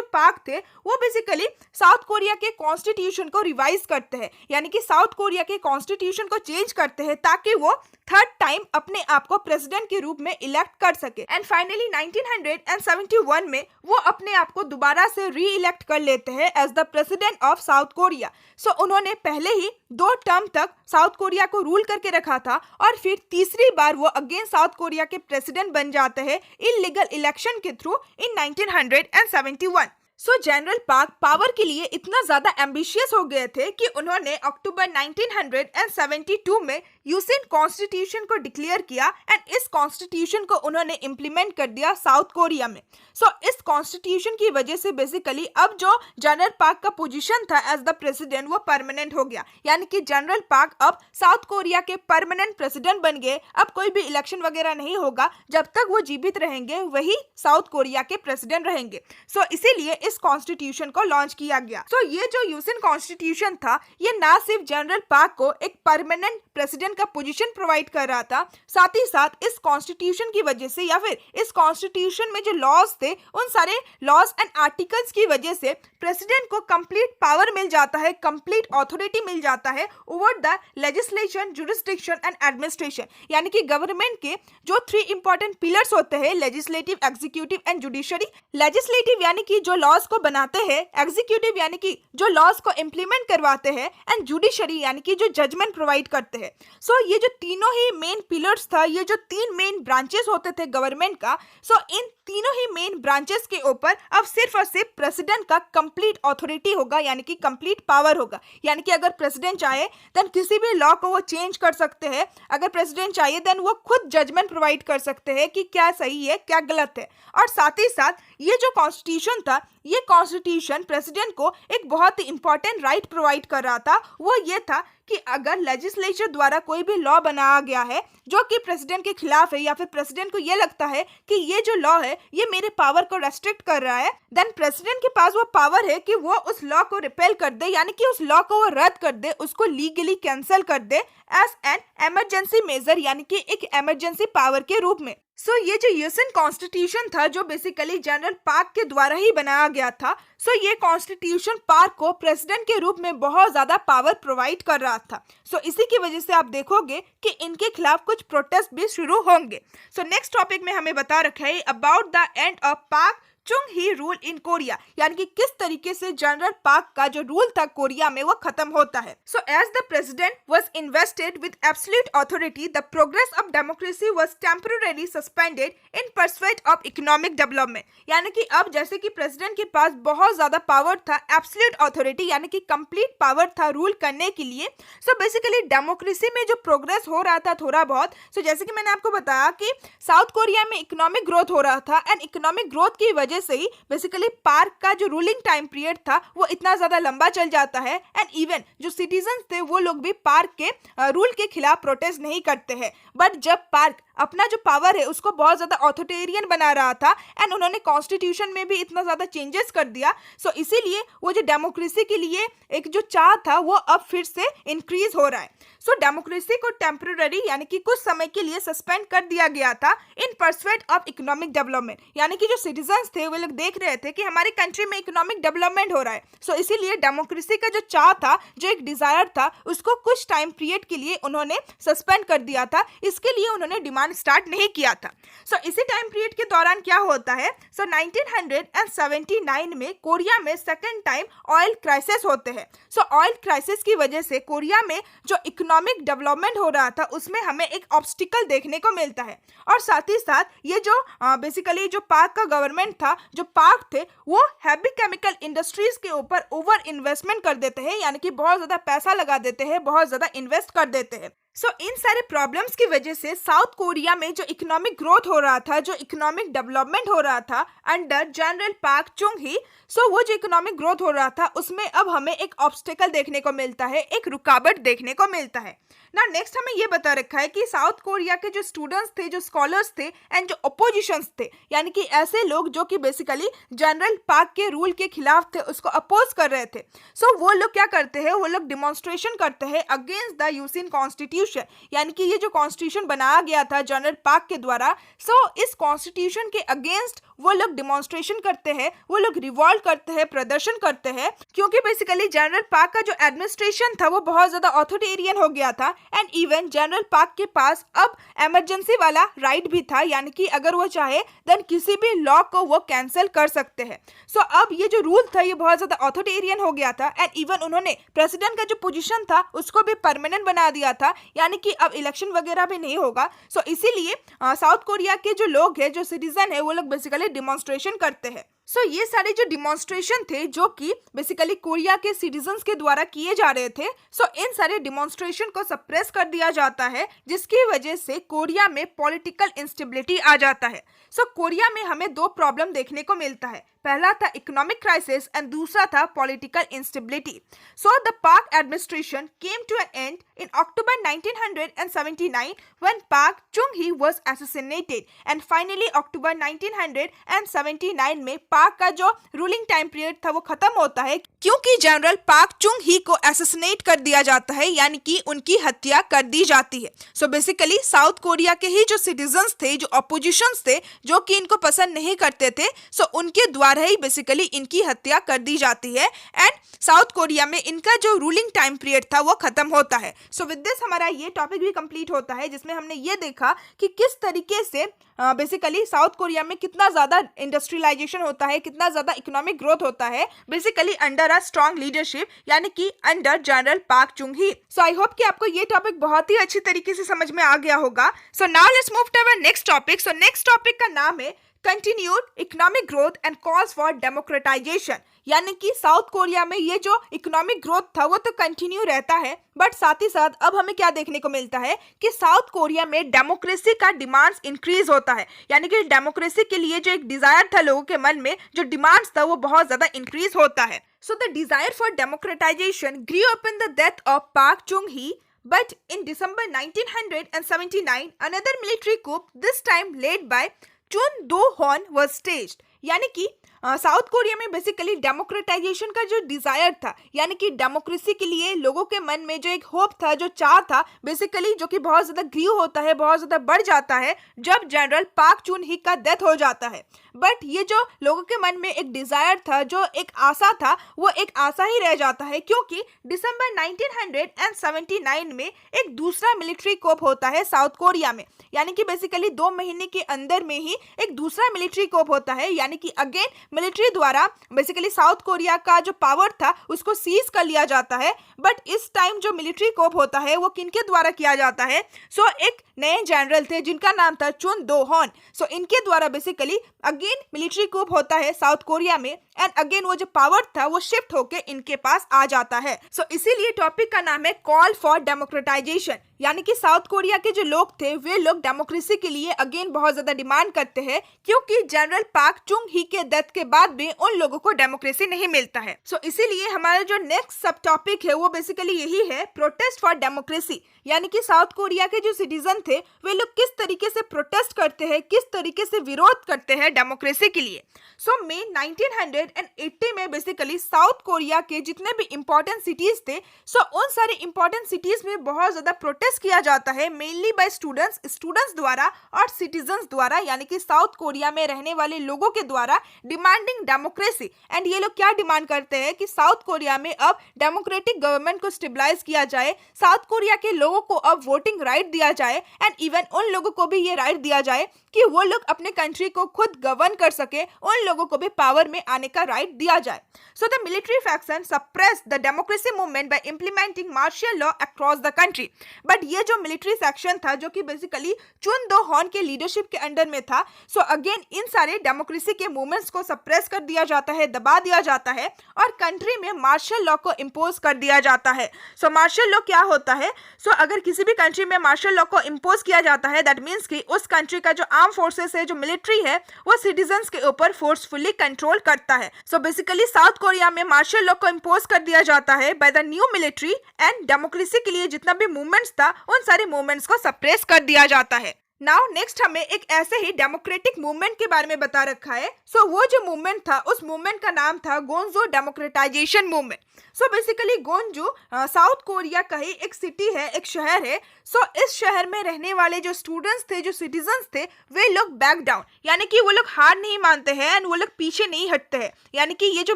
पार्क थे वो बेसिकली साउथ कोरिया के कॉन्स्टिट्यूशन को रिवाइज करते हैं, यानी कि साउथ कोरिया के कॉन्स्टिट्यूशन को चेंज करते हैं ताकि वो थर्ड टाइम अपने आप को प्रेसिडेंट के रूप में इलेक्ट कर सके। एंड फाइनली 1971 में वो अपने आप को दोबारा से री इलेक्ट कर लेते हैं as the president of South Korea. So उन्होंने पहले ही 2 टर्म तक साउथ कोरिया को रूल करके रखा था, और फिर तीसरी बार वो अगेन साउथ कोरिया के प्रेसिडेंट बन जाते हैं इलीगल इलेक्शन के through in 1971। So general Park power के लिए इतना ज्यादा एम्बिशियस हो गए थे कि उन्होंने अक्टूबर 1972 में यूसिन कॉन्स्टिट्यूशन को डिक्लेयर किया, एंड इस कॉन्स्टिट्यूशन को उन्होंने इम्प्लीमेंट कर दिया साउथ कोरिया में। सो इस कॉन्स्टिट्यूशन की वजह से बेसिकली अब जो जनरल पार्क का पोजीशन था एज द प्रेसिडेंट वो परमानेंट हो गया, यानी कि जनरल पार्क अब साउथ कोरिया के परमानेंट प्रेसिडेंट बन गए। अब कोई भी इलेक्शन वगैरह नहीं होगा, जब तक वो जीवित रहेंगे वही साउथ कोरिया के प्रेसिडेंट रहेंगे। सो इसीलिए इस कॉन्स्टिट्यूशन को लॉन्च किया गया। सो ये जो यूसिन कॉन्स्टिट्यूशन था, ये ना सिर्फ जनरल पार्क को एक परमानेंट प्रेसिडेंट का पोजीशन प्रोवाइड कर रहा था, साथ ही साथ इस कॉन्स्टिट्यूशन की वजह से या फिर इस कॉन्स्टिट्यूशन में जो लॉज थे उन सारे लॉज एंड आर्टिकल्स की वजह से प्रेसिडेंट को कंप्लीट पावर मिल जाता है, कंप्लीट ऑथोरिटी मिल जाता है over the legislation, jurisdiction and administration. यानी कि गवर्नमेंट के जो 3 इंपॉर्टेंट पिलर्स होते हैं, legislative, executive and judiciary. Legislative यानी कि जो लॉज को बनाते हैं, एग्जीक्यूटिव यानी कि जो लॉज को इंप्लीमेंट करवाते हैं, एंड जुडिशरी यानी कि जो जजमेंट प्रोवाइड करते हैं। सो ये जो तीनों ही मेन पिलर्स था, ये जो 3 मेन ब्रांचेस होते थे गवर्नमेंट का, सो इन तीनों ही मेन ब्रांचेस के ऊपर अब सिर्फ और सिर्फ प्रेसिडेंट का कंप्लीट ऑथोरिटी होगा, यानी कि कंप्लीट पावर होगा। यानी कि अगर प्रेसिडेंट चाहे देन किसी भी लॉ को वो चेंज कर सकते हैं, अगर प्रेसिडेंट चाहिए देन वो खुद जजमेंट प्रोवाइड कर सकते हैं कि क्या सही है, क्या गलत है। और साथ ही साथ ये जो कॉन्स्टिट्यूशन था, ये कॉन्स्टिट्यूशन प्रेसिडेंट को एक बहुत ही इंपॉर्टेंट राइट प्रोवाइड कर रहा था। वो ये था कि अगर लेजिस्लेचर द्वारा कोई भी लॉ बनाया गया है जो कि प्रेसिडेंट के खिलाफ है, या फिर प्रेसिडेंट को ये लगता है कि ये जो लॉ है ये मेरे पावर को रेस्ट्रिक्ट कर रहा है, देन प्रेसिडेंट के पास वो पावर है कि वो उस लॉ को रिपेल कर दे, यानी कि उस लॉ को वो रद्द कर दे, उसको लीगली कैंसिल कर दे एज एन इमरजेंसी मेजर, यानी कि एक इमरजेंसी पावर के रूप में। सो ये जो यूएन कॉन्स्टिट्यूशन था जो बेसिकली जनरल पार्क के द्वारा ही बनाया गया था, सो ये कॉन्स्टिट्यूशन पार्क को प्रेसिडेंट के रूप में बहुत ज्यादा पावर प्रोवाइड कर रहा था। सो इसी की वजह से आप देखोगे कि इनके खिलाफ कुछ प्रोटेस्ट भी शुरू होंगे। सो नेक्स्ट टॉपिक में हमें बता रखा है about the end of Park Chung Hee rule in Korea, यानी कि किस तरीके से जनरल पार्क का जो रूल था कोरिया में वो खत्म होता है। So as the president was invested with absolute authority, the progress of democracy was temporarily suspended in pursuit of economic development. यानी कि अब जैसे कि प्रेसिडेंट के पास बहुत ज्यादा पावर था, एब्सोल्यूट अथॉरिटी यानी कि कंप्लीट पावर था रूल करने के लिए। सो बेसिकली डेमोक्रेसी में जो प्रोग्रेस हो रहा था थोड़ा बहुत, सो जैसे कि मैंने आपको बताया कि साउथ कोरिया में इकोनॉमिक ग्रोथ हो रहा था, एंड इकोनॉमिक ग्रोथ की वजह से ही बेसिकली पार्क का जो रूलिंग टाइम पीरियड था वो इतना ज्यादा लंबा चल जाता है, एंड इवन जो सिटीजन्स थे वो लोग भी पार्क के रूल के खिलाफ प्रोटेस्ट नहीं करते हैं। बट जब पार्क अपना जो पावर है उसको बहुत ज्यादा ऑथोरिटेरियन बना रहा था, एंड उन्होंने कॉन्स्टिट्यूशन में भी इतना ज्यादा चेंजेस कर दिया, सो इसीलिए वो जो डेमोक्रेसी के लिए एक जो चाह था वो अब फिर से इंक्रीज हो रहा है। सो डेमोक्रेसी को टेम्पररी यानी कि कुछ समय के लिए सस्पेंड कर दिया गया था इन परस्यूट ऑफ इकोनॉमिक डेवलपमेंट, यानी कि जो सिटीजन्स थे वो लोग देख रहे थे कि हमारी कंट्री में इकोनॉमिक डेवलपमेंट हो रहा है, सो इसीलिए डेमोक्रेसी का जो चाह था, जो एक डिजायर था, उसको कुछ टाइम पीरियड के लिए उन्होंने सस्पेंड कर दिया था। इसके लिए उन्होंने डिमांड स्टार्ट नहीं किया था। सो इसी टाइम पीरियड के दौरान क्या होता है, सो 1979 में कोरिया में सेकेंड टाइम ऑयल क्राइसिस होते हैं। सो ऑयल क्राइसिस की वजह से कोरिया में जो इकोनॉमिक डेवलपमेंट हो रहा था उसमें हमें एक ऑब्स्टिकल देखने को मिलता है, और साथ ही साथ ये जो बेसिकली जो पार्क का गवर्नमेंट था, जो पार्क थे वो हैवी केमिकल इंडस्ट्रीज के ऊपर ओवर इन्वेस्टमेंट कर देते हैं, यानी कि बहुत ज्यादा पैसा लगा देते हैं, बहुत ज्यादा इन्वेस्ट कर देते हैं। सो इन सारे प्रॉब्लम्स की वजह से साउथ कोरिया में जो इकोनॉमिक ग्रोथ हो रहा था, जो इकोनॉमिक डेवलपमेंट हो रहा था under general Park chung hee, सो वो जो इकोनॉमिक ग्रोथ हो रहा था उसमें अब हमें एक ऑब्स्टेकल देखने को मिलता है, एक रुकावट देखने को मिलता है। ना नेक्स्ट हमें ये बता रखा है कि साउथ कोरिया के जो स्टूडेंट्स थे, जो स्कॉलर्स थे, एंड जो अपोजिशंस थे, यानी कि ऐसे लोग जो कि बेसिकली जनरल पार्क के रूल के खिलाफ थे, उसको अपोज कर रहे थे, सो वो लोग क्या करते हैं, वो लोग डिमॉन्स्ट्रेशन करते हैं अगेंस्ट द यूसिन कॉन्स्टिट्यूशन, यानी कि ये जो कॉन्स्टिट्यूशन बनाया गया था जनरल पार्क के द्वारा, सो इस कॉन्स्टिट्यूशन के अगेंस्ट वो लोग डिमॉन्स्ट्रेशन करते हैं, वो लोग रिवॉल्ट करते हैं, प्रदर्शन करते हैं, क्योंकि बेसिकली जनरल पार्क का जो एडमिनिस्ट्रेशन था वो बहुत ज्यादा ऑथोरिटेरियन हो गया था, एंड इवन जनरल पार्क के पास अब इमरजेंसी वाला राइट भी था, यानी कि अगर वो चाहे देन किसी भी लॉ को वो कैंसिल कर सकते हैं। सो अब ये जो रूल था ये बहुत ज्यादा ऑथोरिटेरियन हो गया था, एंड इवन उन्होंने प्रेसिडेंट का जो पोजीशन था उसको भी परमानेंट बना दिया था, यानी कि अब इलेक्शन वगैरह भी नहीं होगा। सो इसीलिए साउथ कोरिया के जो लोग हैं, जो सिटीजन है, वो लोग बेसिकली डिमॉन्स्ट्रेशन करते हैं। सो ये सारे जो डिमॉन्स्ट्रेशन थे जो कि बेसिकली कोरिया के सिटीजन्स के द्वारा किए जा रहे थे, सो इन सारे डिमॉन्स्ट्रेशन को सप्रेस कर दिया जाता है, जिसकी वजह से कोरिया में पॉलिटिकल इंस्टेबिलिटी आ जाता है। सो कोरिया में हमें दो प्रॉब्लम देखने को मिलता है। पहला था इकोनॉमिक क्राइसिस एंड दूसरा था political instability. So the Park administration came to an end in October 1979 when Park Chung-hee was assassinated, and finally October 1979 में पाक का जो रूलिंग टाइम पीरियड था वो खत्म होता है क्योंकि जनरल पाक चुंग ही को असैसिनेट कर दिया जाता है, यानी कि उनकी हत्या कर दी जाती है. सो बेसिकली साउथ कोरिया के ही जो सिटीजन्स थे, जो अपोजिशंस थे, जो कि इनको पसंद नहीं करते थे, सो उनके द्वारा ही बेसिकली इनकी हत्या कर दी जाती है एंड साउथ कोरिया में इनका जो रूलिंग टाइम पीरियड था वो खत्म होता है. सो विद दिस हमारा ये टॉपिक भी कंप्लीट होता है जिसमें हमने ये देखा कि किस तरीके से बेसिकली साउथ कोरिया में कितना ज़्यादा इंडस्ट्रियलाइजेशन होता है, कितना ज़्यादा इकोनॉमिक ग्रोथ होता है basically under a strong leadership, यानी कि अंडर जनरल पाक चुंग ही. सो आई होप कि आपको ये टॉपिक बहुत ही अच्छी तरीके से समझ में आ गया होगा. So now let's move to our next topic. So next topic का नाम है continued economic growth and calls for democratization. यानी कि साउथ कोरिया में ये जो इकोनॉमिक ग्रोथ था वो तो कंटिन्यू रहता है, बट साथ ही साथ अब हमें क्या देखने को मिलता है कि साउथ कोरिया में डेमोक्रेसी का डिमांड्स इंक्रीज होता है. यानी कि डेमोक्रेसी के लिए जो एक डिजायर था लोगों के मन में, जो डिमांड्स था वो बहुत ज्यादा इंक्रीज होता है. So the desire for democratisation grew up in the death of पाक चुंग ही. But in December 1979, another military coup, this time led by Chun Do-hwan, was staged. यानी कि साउथ कोरिया में बेसिकली डेमोक्रेटाइजेशन का जो डिजायर था, यानी कि डेमोक्रेसी के लिए लोगों के मन में जो एक होप था, जो चाह था बेसिकली, जो कि बहुत ज़्यादा ग्रीव होता है, बहुत ज़्यादा बढ़ जाता है जब जनरल पाक चुन ही का डेथ हो जाता है. बट ये जो लोगों के मन में एक डिजायर था, जो एक आशा था, वो एक आशा ही रह जाता है क्योंकि दिसंबर 1979 में एक दूसरा मिलिट्री कोप होता है साउथ कोरिया में. यानी कि बेसिकली 2 महीने के अंदर में ही एक दूसरा मिलिट्री कोप होता है, यानी कि अगेन मिलिट्री द्वारा बेसिकली साउथ कोरिया का जो पावर था उसको सीज कर लिया जाता है. बट इस टाइम जो मिलिट्री कोप होता है वो किनके द्वारा किया जाता है? सो एक नए जनरल थे जिनका नाम था चुन दो-हॉन. सो इनके द्वारा बेसिकली अगेन मिलिट्री कोप होता है साउथ कोरिया में एंड अगेन वो जो पावर था वो शिफ्ट होके इनके पास आ जाता है. सो इसीलिए टॉपिक का नाम है कॉल फॉर डेमोक्रेटाइजेशन. यानी कि साउथ कोरिया के जो लोग थे वे लोग डेमोक्रेसी के लिए अगेन बहुत ज्यादा डिमांड करते हैं क्योंकि जनरल पाक चुंग ही के डेथ के बाद भी उन लोगों को डेमोक्रेसी नहीं मिलता है. सो इसीलिए हमारा जो नेक्स्ट सब टॉपिक है वो बेसिकली यही है, प्रोटेस्ट फॉर डेमोक्रेसी. यानी कि साउथ कोरिया के जो सिटीजन थे वे लोग किस तरीके से प्रोटेस्ट करते हैं, किस तरीके से विरोध करते हैं डेमोक्रेसी के लिए. सो मई 1980 में बेसिकली साउथ कोरिया के जितने भी इंपॉर्टेंट सिटीज थे, सो उन सारे इंपॉर्टेंट सिटीज में बहुत ज्यादा प्रोटेस्ट किया जाता है, मेनली बाय स्टूडेंट्स द्वारा और सिटीजन्स द्वारा, यानी कि साउथ कोरिया में रहने वाले लोगों के द्वारा, डिमांडिंग डेमोक्रेसी. एंड ये लोग क्या डिमांड करते हैं कि साउथ कोरिया में अब डेमोक्रेटिक गवर्नमेंट को स्टेबलाइज किया जाए, साउथ कोरिया के लोगों को अब वोटिंग राइट दिया जाए एंड इवन उन लोगों को भी ये राइट दिया जाए कि वो लोग अपने कंट्री को खुद गवर्न कर सके, उन लोगों को भी पावर में आने का राइट दिया जाए. So the military faction suppress the democracy movement by implementing martial law across the country. But ये जो मिलिट्री सेक्शन था जो कि बेसिकली चुन दो-हॉन के लीडरशिप के अंडर में था, सो अगेन इन सारे डेमोक्रेसी के मूवमेंट्स को सप्रेस कर दिया जाता है, दबा दिया जाता है और कंट्री में मार्शल लॉ को इम्पोज कर दिया जाता है. सो मार्शल लॉ क्या होता है? सो अगर किसी भी कंट्री में मार्शल लॉ को इम्पोज किया जाता है, दैट मीन्स कि उस कंट्री का जो आर्म फोर्सेस है, जो मिलिट्री है, वो सिटीजन्स के ऊपर फोर्सफुली कंट्रोल करता है. सो बेसिकली साउथ कोरिया में मार्शल लॉ को इम्पोज कर दिया जाता है by the new military and democracy के लिए जितना भी मूवमेंट्स था उन सारे मूवमेंट्स को सप्रेस कर दिया जाता है. नाउ नेक्स्ट हमें एक ऐसे ही डेमोक्रेटिक मूवमेंट के बारे में बता रखा है. सो वो जो मूवमेंट था उस मूवमेंट का नाम था Gwangju democratization movement. So basically Gwangju South Korea का ही एक सिटी है, एक शहर है. सो इस शहर में रहने वाले जो स्टूडेंट्स थे, जो सिटीजन्स थे, वे लोग बैक डाउन, यानी कि वो लोग हार नहीं मानते हैं एंड वो लोग पीछे नहीं हटते हैं. यानी कि ये जो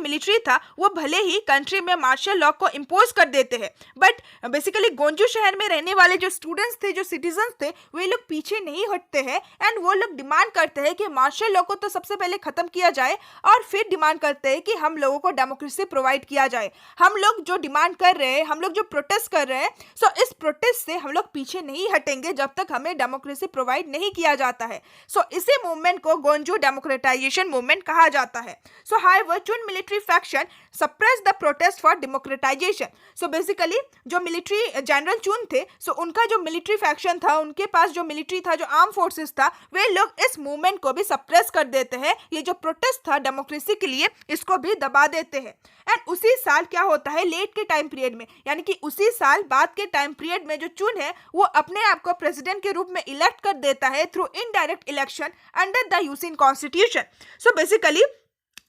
मिलिट्री था वो भले ही कंट्री में मार्शल लॉ को इम्पोज कर देते हैं, बट बेसिकली गोंजो शहर में रहने वाले जो स्टूडेंट्स थे, जो सिटीजन्स थे, वे लोग पीछे नहीं हटते हैं एंड वो लोग डिमांड करते हैं कि मार्शल लॉ को तो सबसे पहले खत्म किया जाए और फिर डिमांड करते हैं कि हम लोगों को डेमोक्रेसी प्रोवाइड किया जाए. हम लोग जो डिमांड कर रहे हैं, हम लोग जो प्रोटेस्ट कर रहे हैं, सो इस प्रोटेस्ट से हम लोग पीछे नहीं हटेंगे जब तक हमें डेमोक्रेसी प्रोवाइड नहीं किया जाता है. सो इसी मूवमेंट को गोंजो डेमोक्रेटाइजेशन मूवमेंट कहा जाता है. So however Chun military faction suppress the protest for democratization. So basically जो मिलिट्री जनरल चुन थे, सो उनका जो मिलिट्री फैक्शन था, उनके पास जो मिलिट्री था, जो आर्म फोर्सेस था, वे लोग इस मूवमेंट को भी सप्रेस कर देते हैं। ये जो प्रोटेस्ट था डेमोक्रेसी के लिए, इसको भी दबा देते हैं। एंड उसी साल क्या होता है, लेट के टाइम पीरियड में, यानी कि उसी साल बाद के टाइम पीरियड में जो चुन है वो अपने आप को प्रेसिडेंट के रूप में इलेक्ट कर देता है through indirect election under the eosin constitution. So basically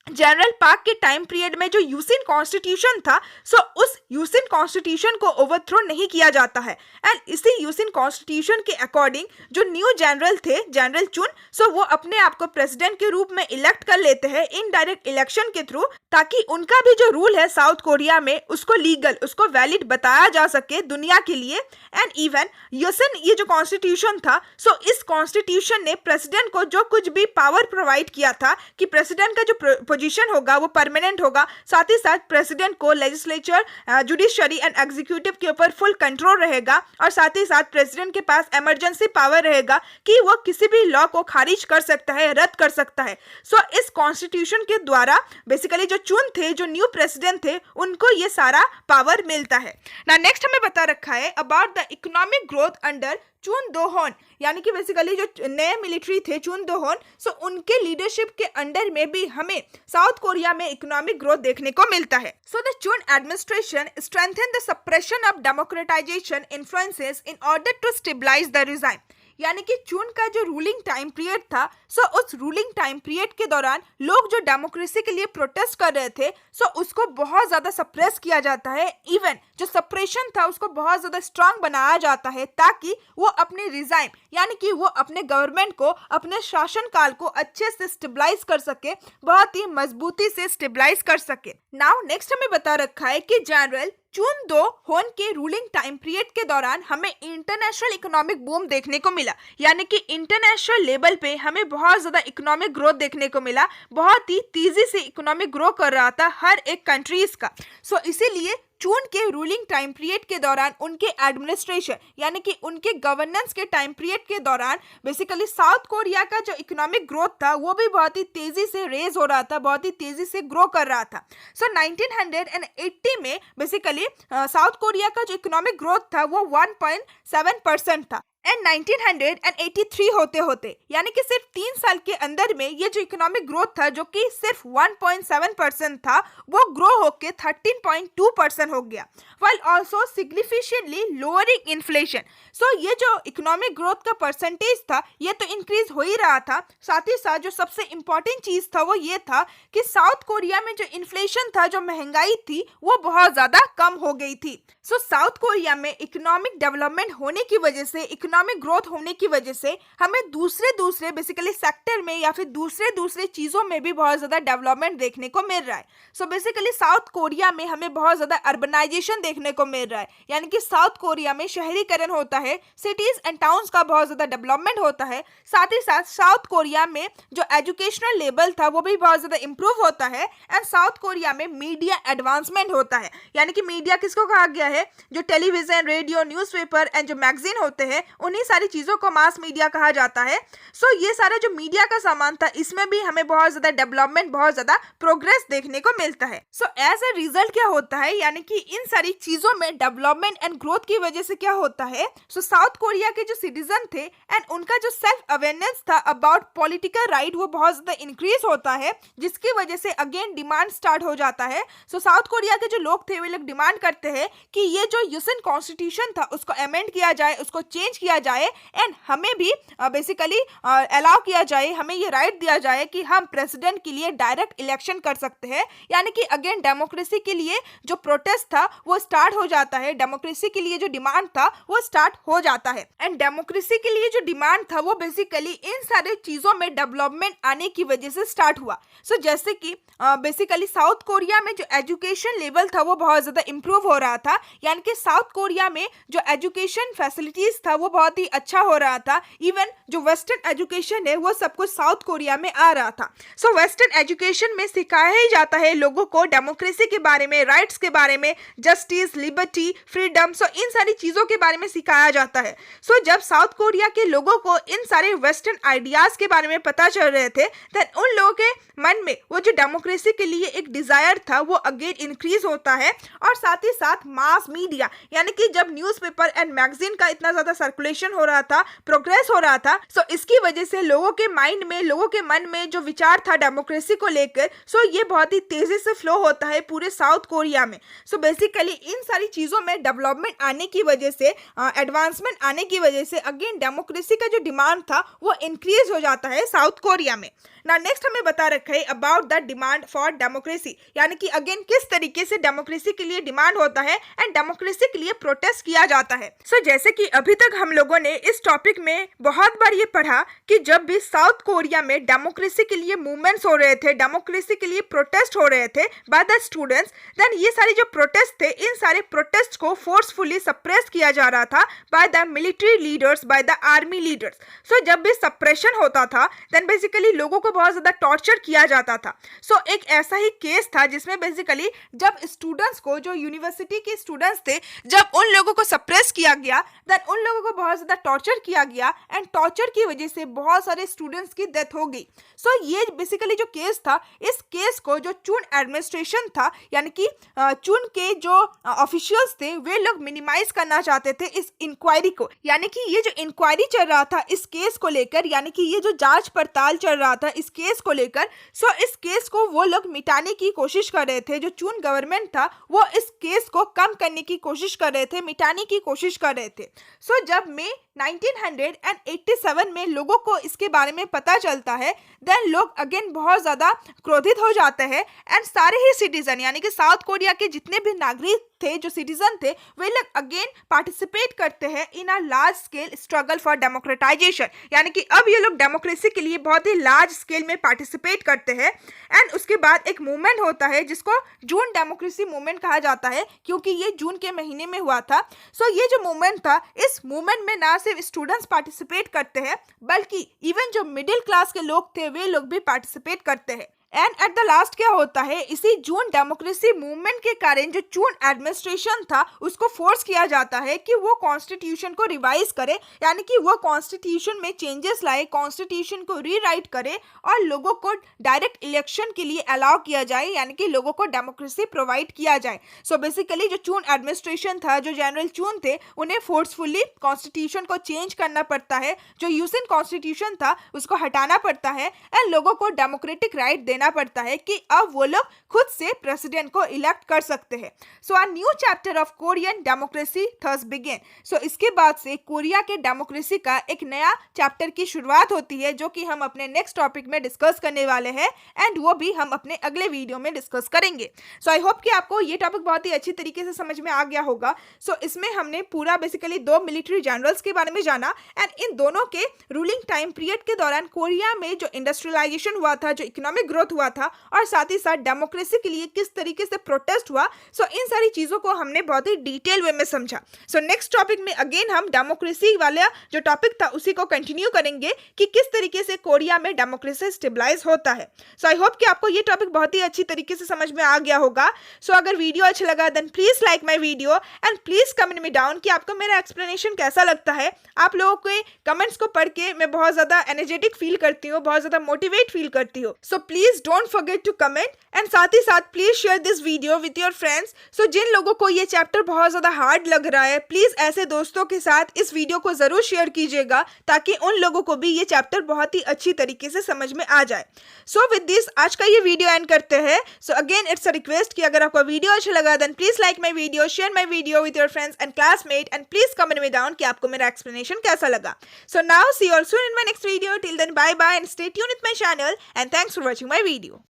general park के टाइम पीरियड में जो यूसिन कॉन्स्टिट्यूशन था, सो उस यूसिन कॉन्स्टिट्यूशन को ओवरथ्रो नहीं किया जाता है। एंड इसी यूसिन कॉन्स्टिट्यूशन के अकॉर्डिंग जो न्यू जनरल थे, जनरल चुन, सो वो अपने आप को प्रेसिडेंट के रूप में इलेक्ट कर लेते हैं इनडायरेक्ट इलेक्शन के थ्रू, ताकि उनका भी जो रूल है साउथ कोरिया में उसको लीगल, उसको वैलिड बताया जा सके दुनिया के लिए। एंड इवन यूसिन ये जो कॉन्स्टिट्यूशन था, सो इस कॉन्स्टिट्यूशन ने प्रेसिडेंट को जो कुछ भी पावर प्रोवाइड किया था कि प्रेसिडेंट का जो पोजीशन होगा वो परमानेंट होगा, साथ ही साथ प्रेसिडेंट को लेजिस्लेचर, जुडिशरी एंड एग्जीक्यूटिव के ऊपर फुल कंट्रोल रहेगा, और साथ ही साथ प्रेसिडेंट के पास इमरजेंसी पावर रहेगा कि वो किसी भी लॉ को खारिज कर सकता है, रद्द कर सकता है। सो इस कॉन्स्टिट्यूशन के द्वारा बेसिकली जो चुन थे, जो न्यू प्रेसिडेंट थे, उनको ये सारा पावर मिलता है ना। नेक्स्ट हमें बता रखा है about the economic growth under चुन दो-होन, यानी कि बेसिकली जो नए मिलिट्री थे चुन दो-होन, सो उनके लीडरशिप के अंडर में भी हमें साउथ कोरिया में इकोनॉमिक ग्रोथ देखने को मिलता है। So the Chun administration strengthen the suppression of democratization influences in order to stabilize the regime, यानी कि चुन का जो रूलिंग टाइम पीरियड था, सो उस रूलिंग टाइम पीरियड के दौरान लोग जो डेमोक्रेसी के लिए प्रोटेस्ट कर रहे थे, सो उसको बहुत ज़्यादा सप्रेस किया जाता है। इवन जो सप्रेशन था उसको बहुत ज़्यादा स्ट्रांग बनाया जाता है, ताकि वो अपने रिजाइम, यानी कि वो अपने गवर्नमेंट को, अपने शासनकाल को अच्छे से स्टेबलाइज कर सके, बहुत ही मजबूती से स्टेबलाइज कर सके। नाउ नेक्स्ट हमें बता रखा है कि जनरल चुन दो होन के रूलिंग टाइम पीरियड के दौरान हमें इंटरनेशनल इकोनॉमिक बूम देखने को मिला, यानी कि इंटरनेशनल लेवल पे हमें बहुत ज़्यादा इकोनॉमिक ग्रोथ देखने को मिला। बहुत ही तेज़ी से इकोनॉमिक ग्रो कर रहा था हर एक कंट्रीज़ का। सो इसीलिए चुन के रूलिंग टाइम पीरियड के दौरान उनके एडमिनिस्ट्रेशन, यानी कि उनके गवर्नेंस के टाइम पीरियड के दौरान बेसिकली साउथ कोरिया का जो इकोनॉमिक ग्रोथ था वो भी बहुत ही तेज़ी से रेज हो रहा था, बहुत ही तेज़ी से ग्रो कर रहा था। सो 1980 में बेसिकली साउथ कोरिया का जो इकोनॉमिक ग्रोथ था वो 1.7% था। एंड 1983 होते होते, यानी कि सिर्फ 3 साल के अंदर में ये जो इकोनॉमिक ग्रोथ था, जो कि सिर्फ 1.7% था, वो ग्रो होके 13.2% हो गया, while also significantly lowering inflation। सो ये जो इकोनॉमिक ग्रोथ का परसेंटेज था ये तो इंक्रीज हो ही रहा था, साथ ही साथ जो सबसे इम्पोर्टेंट चीज़ था वो ये था कि साउथ कोरिया में जो इन्फ्लेशन था, जो महंगाई थी, वो बहुत ज़्यादा कम हो गई थी। सो साउथ कोरिया में इकोनॉमिक डेवलपमेंट होने की वजह से, इकोनॉमिक ग्रोथ होने की वजह से हमें दूसरे बेसिकली सेक्टर में या फिर दूसरे चीज़ों में भी बहुत ज़्यादा डेवलपमेंट देखने को मिल रहा है। सो बेसिकली साउथ कोरिया में हमें बहुत ज़्यादा अर्बनाइजेशन देखने को मिल रहा है, यानी कि साउथ कोरिया में शहरीकरण होता है, सिटीज़ एंड टाउन्स का बहुत ज़्यादा डेवलपमेंट होता है। साथ ही साथ साउथ कोरिया में जो एजुकेशनल लेवल था वो भी बहुत ज़्यादा इंप्रूव होता है। एंड साउथ कोरिया में मीडिया एडवांसमेंट होता है, यानी कि मीडिया किसको कहा गया है, जो टेलीविज़न, रेडियो, न्यूज़पेपर एंड जो मैगजीन होते हैं, उन्हीं सारी चीज़ों को मास मीडिया कहा जाता है। सो ये सारा जो मीडिया का सामान था, इसमें भी हमें बहुत ज़्यादा डेवलपमेंट, बहुत ज़्यादा प्रोग्रेस देखने को मिलता है। सो एज अ रिजल्ट क्या होता है, यानी कि इन सारी चीज़ों में डेवलपमेंट एंड ग्रोथ की वजह से क्या होता है, सो साउथ कोरिया के जो सिटीजन थे एंड उनका जो सेल्फ अवेयरनेस था अबाउट पॉलिटिकल राइट, वो बहुत ज़्यादा इंक्रीज होता है, जिसकी वजह से अगेन डिमांड स्टार्ट हो जाता है। सो साउथ कोरिया के जो लोग थे, वे लोग डिमांड करते हैं कि ये जो यूसिन कॉन्स्टिट्यूशन था उसको अमेंड किया जाए, उसको चेंज किया जाए, एंड हमें भी बेसिकली अलाउ किया जाए, हमें ये राइट दिया जाए कि हम प्रेसिडेंट के लिए डायरेक्ट इलेक्शन कर सकते हैं। यानी कि अगेन डेमोक्रेसी के लिए जो प्रोटेस्ट था वो स्टार्ट हो जाता है, डेमोक्रेसी के लिए जो डिमांड था वो स्टार्ट हो जाता है। एंड डेमोक्रेसी के लिए जो डिमांड था वो बेसिकली इन सारे चीज़ों में डेवलपमेंट आने की वजह से स्टार्ट हुआ। सो जैसे कि बेसिकली साउथ कोरिया में जो एजुकेशन लेवल था वो बहुत ज़्यादा इंप्रूव हो रहा था, यानी कि साउथ कोरिया में जो एजुकेशन फैसिलिटीज़ था वो बहुत ही अच्छा हो रहा था। इवन जो वेस्टर्न एजुकेशन है वो सब कुछ साउथ कोरिया में आ रहा था। सो वेस्टर्न एजुकेशन में सिखाया ही जाता है लोगों को डेमोक्रेसी के बारे में, राइट्स के बारे में, जस्टिस, लिबर्टी, फ्रीडम, सो इन सारी चीज़ों के बारे में सिखाया जाता है। सो जब साउथ कोरिया के लोगों को इन सारे वेस्टर्न आइडियाज़ के बारे में पता चल रहे थे, देन उन लोगों के मन में वो जो डेमोक्रेसी के लिए एक डिज़ायर था वो अगेन इंक्रीज होता है। और साथ ही साथ मास मीडिया, यानी कि जब न्यूज़पेपर एंड मैगजीन का इतना ज़्यादा सर्कुलेशन पॉपुलेशन हो रहा था, प्रोग्रेस हो रहा था। सो इसकी वजह से लोगों के माइंड में, लोगों के मन में जो विचार था डेमोक्रेसी को लेकर, सो ये बहुत ही तेजी से फ्लो होता है पूरे साउथ कोरिया में। सो बेसिकली इन सारी चीज़ों में डेवलपमेंट आने की वजह से, एडवांसमेंट आने की वजह से अगेन डेमोक्रेसी का जो डिमांड था वो इंक्रीज हो जाता है साउथ कोरिया में। ना नेक्स्ट हमें बता रखा है about the demand for democracy, यानी कि अगेन किस तरीके से डेमोक्रेसी के लिए डिमांड होता है एंड डेमोक्रेसी के लिए प्रोटेस्ट किया जाता है। सो जैसे कि अभी तक हम लोगों ने इस टॉपिक में बहुत बार ये पढ़ा कि जब भी साउथ कोरिया में डेमोक्रेसी के लिए मूवमेंट्स हो रहे थे, डेमोक्रेसी के लिए प्रोटेस्ट हो रहे थे बाय द स्टूडेंट्स, देन ये सारे जो प्रोटेस्ट थे, इन सारे प्रोटेस्ट को फोर्सफुली सप्रेस किया जा रहा था by the military leaders, by the army leaders. So जब भी सप्रेशन होता था देन बेसिकली लोगों को बहुत ज्यादा टॉर्चर किया जाता था। सो एक ऐसा ही केस था जिसमें बेसिकली जब स्टूडेंट्स को, जो यूनिवर्सिटी के स्टूडेंट्स थे, जब उन लोगों को सप्रेस किया गया, देन उन लोगों को बहुत ज्यादा टॉर्चर किया गया एंड टॉर्चर की वजह से बहुत सारे स्टूडेंट्स की डेथ हो गई। सो ये बेसिकली जो केस था, इस केस को जो चून एडमिनिस्ट्रेशन था, यानी कि चून के जो ऑफिशियल्स थे, वे लोग मिनिमाइज करना चाहते थे इस इंक्वायरी को। यानी कि ये जो इंक्वायरी चल रहा था इस केस को लेकर, यानी कि ये जो जांच पड़ताल चल रहा था इस केस को लेकर, सो इस केस को वो लोग मिटाने की कोशिश कर रहे थे। जो चून गवर्नमेंट था वो इस केस को कम करने की कोशिश कर रहे थे, मिटाने की कोशिश कर रहे थे। सो जब मई 1987 में लोगों को इसके बारे में पता चलता है, देन लोग अगेन बहुत ज़्यादा क्रोधित हो जाते हैं एंड सारे ही सिटीजन, यानी कि साउथ कोरिया के जितने भी नागरिक थे, जो सिटीजन थे, वे लोग अगेन पार्टिसिपेट करते हैं in a large scale struggle for democratization. यानी कि अब ये लोग डेमोक्रेसी के लिए बहुत ही लार्ज स्केल में पार्टिसिपेट करते हैं एंड उसके बाद एक मूवमेंट होता है जिसको जून डेमोक्रेसी मूवमेंट कहा जाता है, क्योंकि ये जून के महीने में हुआ था। सो ये जो मूवमेंट था, इस मूवमेंट में ना सिर्फ स्टूडेंट्स पार्टिसिपेट करते हैं बल्कि इवन जो मिडिल क्लास के लोग थे वे लोग भी पार्टिसिपेट करते हैं। एंड एट द लास्ट क्या होता है, इसी जून डेमोक्रेसी मूवमेंट के कारण जो जून एडमिनिस्ट्रेशन था उसको फोर्स किया जाता है कि वो कॉन्स्टिट्यूशन को रिवाइज करे, यानी कि वो कॉन्स्टिट्यूशन में चेंजेस लाए, कॉन्स्टिट्यूशन को रीराइट करे और लोगों को डायरेक्ट इलेक्शन के लिए अलाउ किया जाए, यानी कि लोगों को डेमोक्रेसी प्रोवाइड किया जाए। सो बेसिकली जो जून एडमिनिस्ट्रेशन था, जो जनरल चून थे, उन्हें फोर्सफुली कॉन्स्टिट्यूशन को चेंज करना पड़ता है, जो यूसिन कॉन्स्टिट्यूशन था उसको हटाना पड़ता है एंड लोगों को डेमोक्रेटिक राइट देना पड़ता है कि अब वो लोग खुद से प्रेसिडेंट को इलेक्ट कर सकते हैं। So a new chapter of Korean democracy thus begin. सो इसके बाद से कोरिया के डेमोक्रेसी का एक नया चैप्टर की शुरुआत होती है, जो कि हम अपने नेक्स्ट टॉपिक में डिस्कस करने वाले हैं एंड वो भी हम अपने अगले वीडियो में डिस्कस करेंगे। सो आई होप कि आपको ये टॉपिक बहुत ही अच्छी तरीके से समझ में आ गया होगा। सो इसमें हमने पूरा बेसिकली 2 मिलिट्री जनरल्स के बारे में जाना एंड इन दोनों के रूलिंग टाइम पीरियड के दौरान कोरिया में जो इंडस्ट्रियलाइजेशन हुआ था, जो इकोनॉमिक ग्रोथ हुआ था और साथ ही साथ डेमोक्रेसी के लिए किस तरीके से प्रोटेस्ट हुआ, सो इन सारी चीजों को हमने बहुत ही डिटेल वे में समझा। सो नेक्स्ट टॉपिक में अगेन हम डेमोक्रेसी वाला जो टॉपिक था उसी को कंटिन्यू करेंगे कि किस तरीके से कोरिया में डेमोक्रेसी स्टेबलाइज होता है। सो आई होप कि आपको ये टॉपिक बहुत ही अच्छी तरीके से समझ में आ गया होगा। सो अगर वीडियो अच्छा लगा then please like my video and please comment me down कि आपको मेरा एक्सप्लेनेशन कैसा लगता है। आप लोगों के कमेंट्स को पढ़ के मैं बहुत ज्यादा एनर्जेटिक फील करती हूँ, बहुत ज्यादा मोटिवेट फील करती हूँ। So please don't forget to comment and साथ ही साथ please share this video with your friends. So जिन लोगों को ये चैप्टर बहुत ज्यादा हार्ड लग रहा है, प्लीज ऐसे दोस्तों के साथ इस वीडियो को जरूर शेयर कीजिएगा ताकि उन लोगों को भी ये चैप्टर बहुत ही अच्छी तरीके से समझ में आ जाए। सो विद दिस आज का ये वीडियो एंड करते हैं। So again it's a request कि अगर आपको वीडियो अच्छा लगा then please like my video, share my video with your friends and classmate and please comment me down कि आपको मेरा एक्सप्लेनेशन कैसा लगा। So now see you all soon in my next video. Till then bye bye and stay tuned with my channel and thanks for watching my video.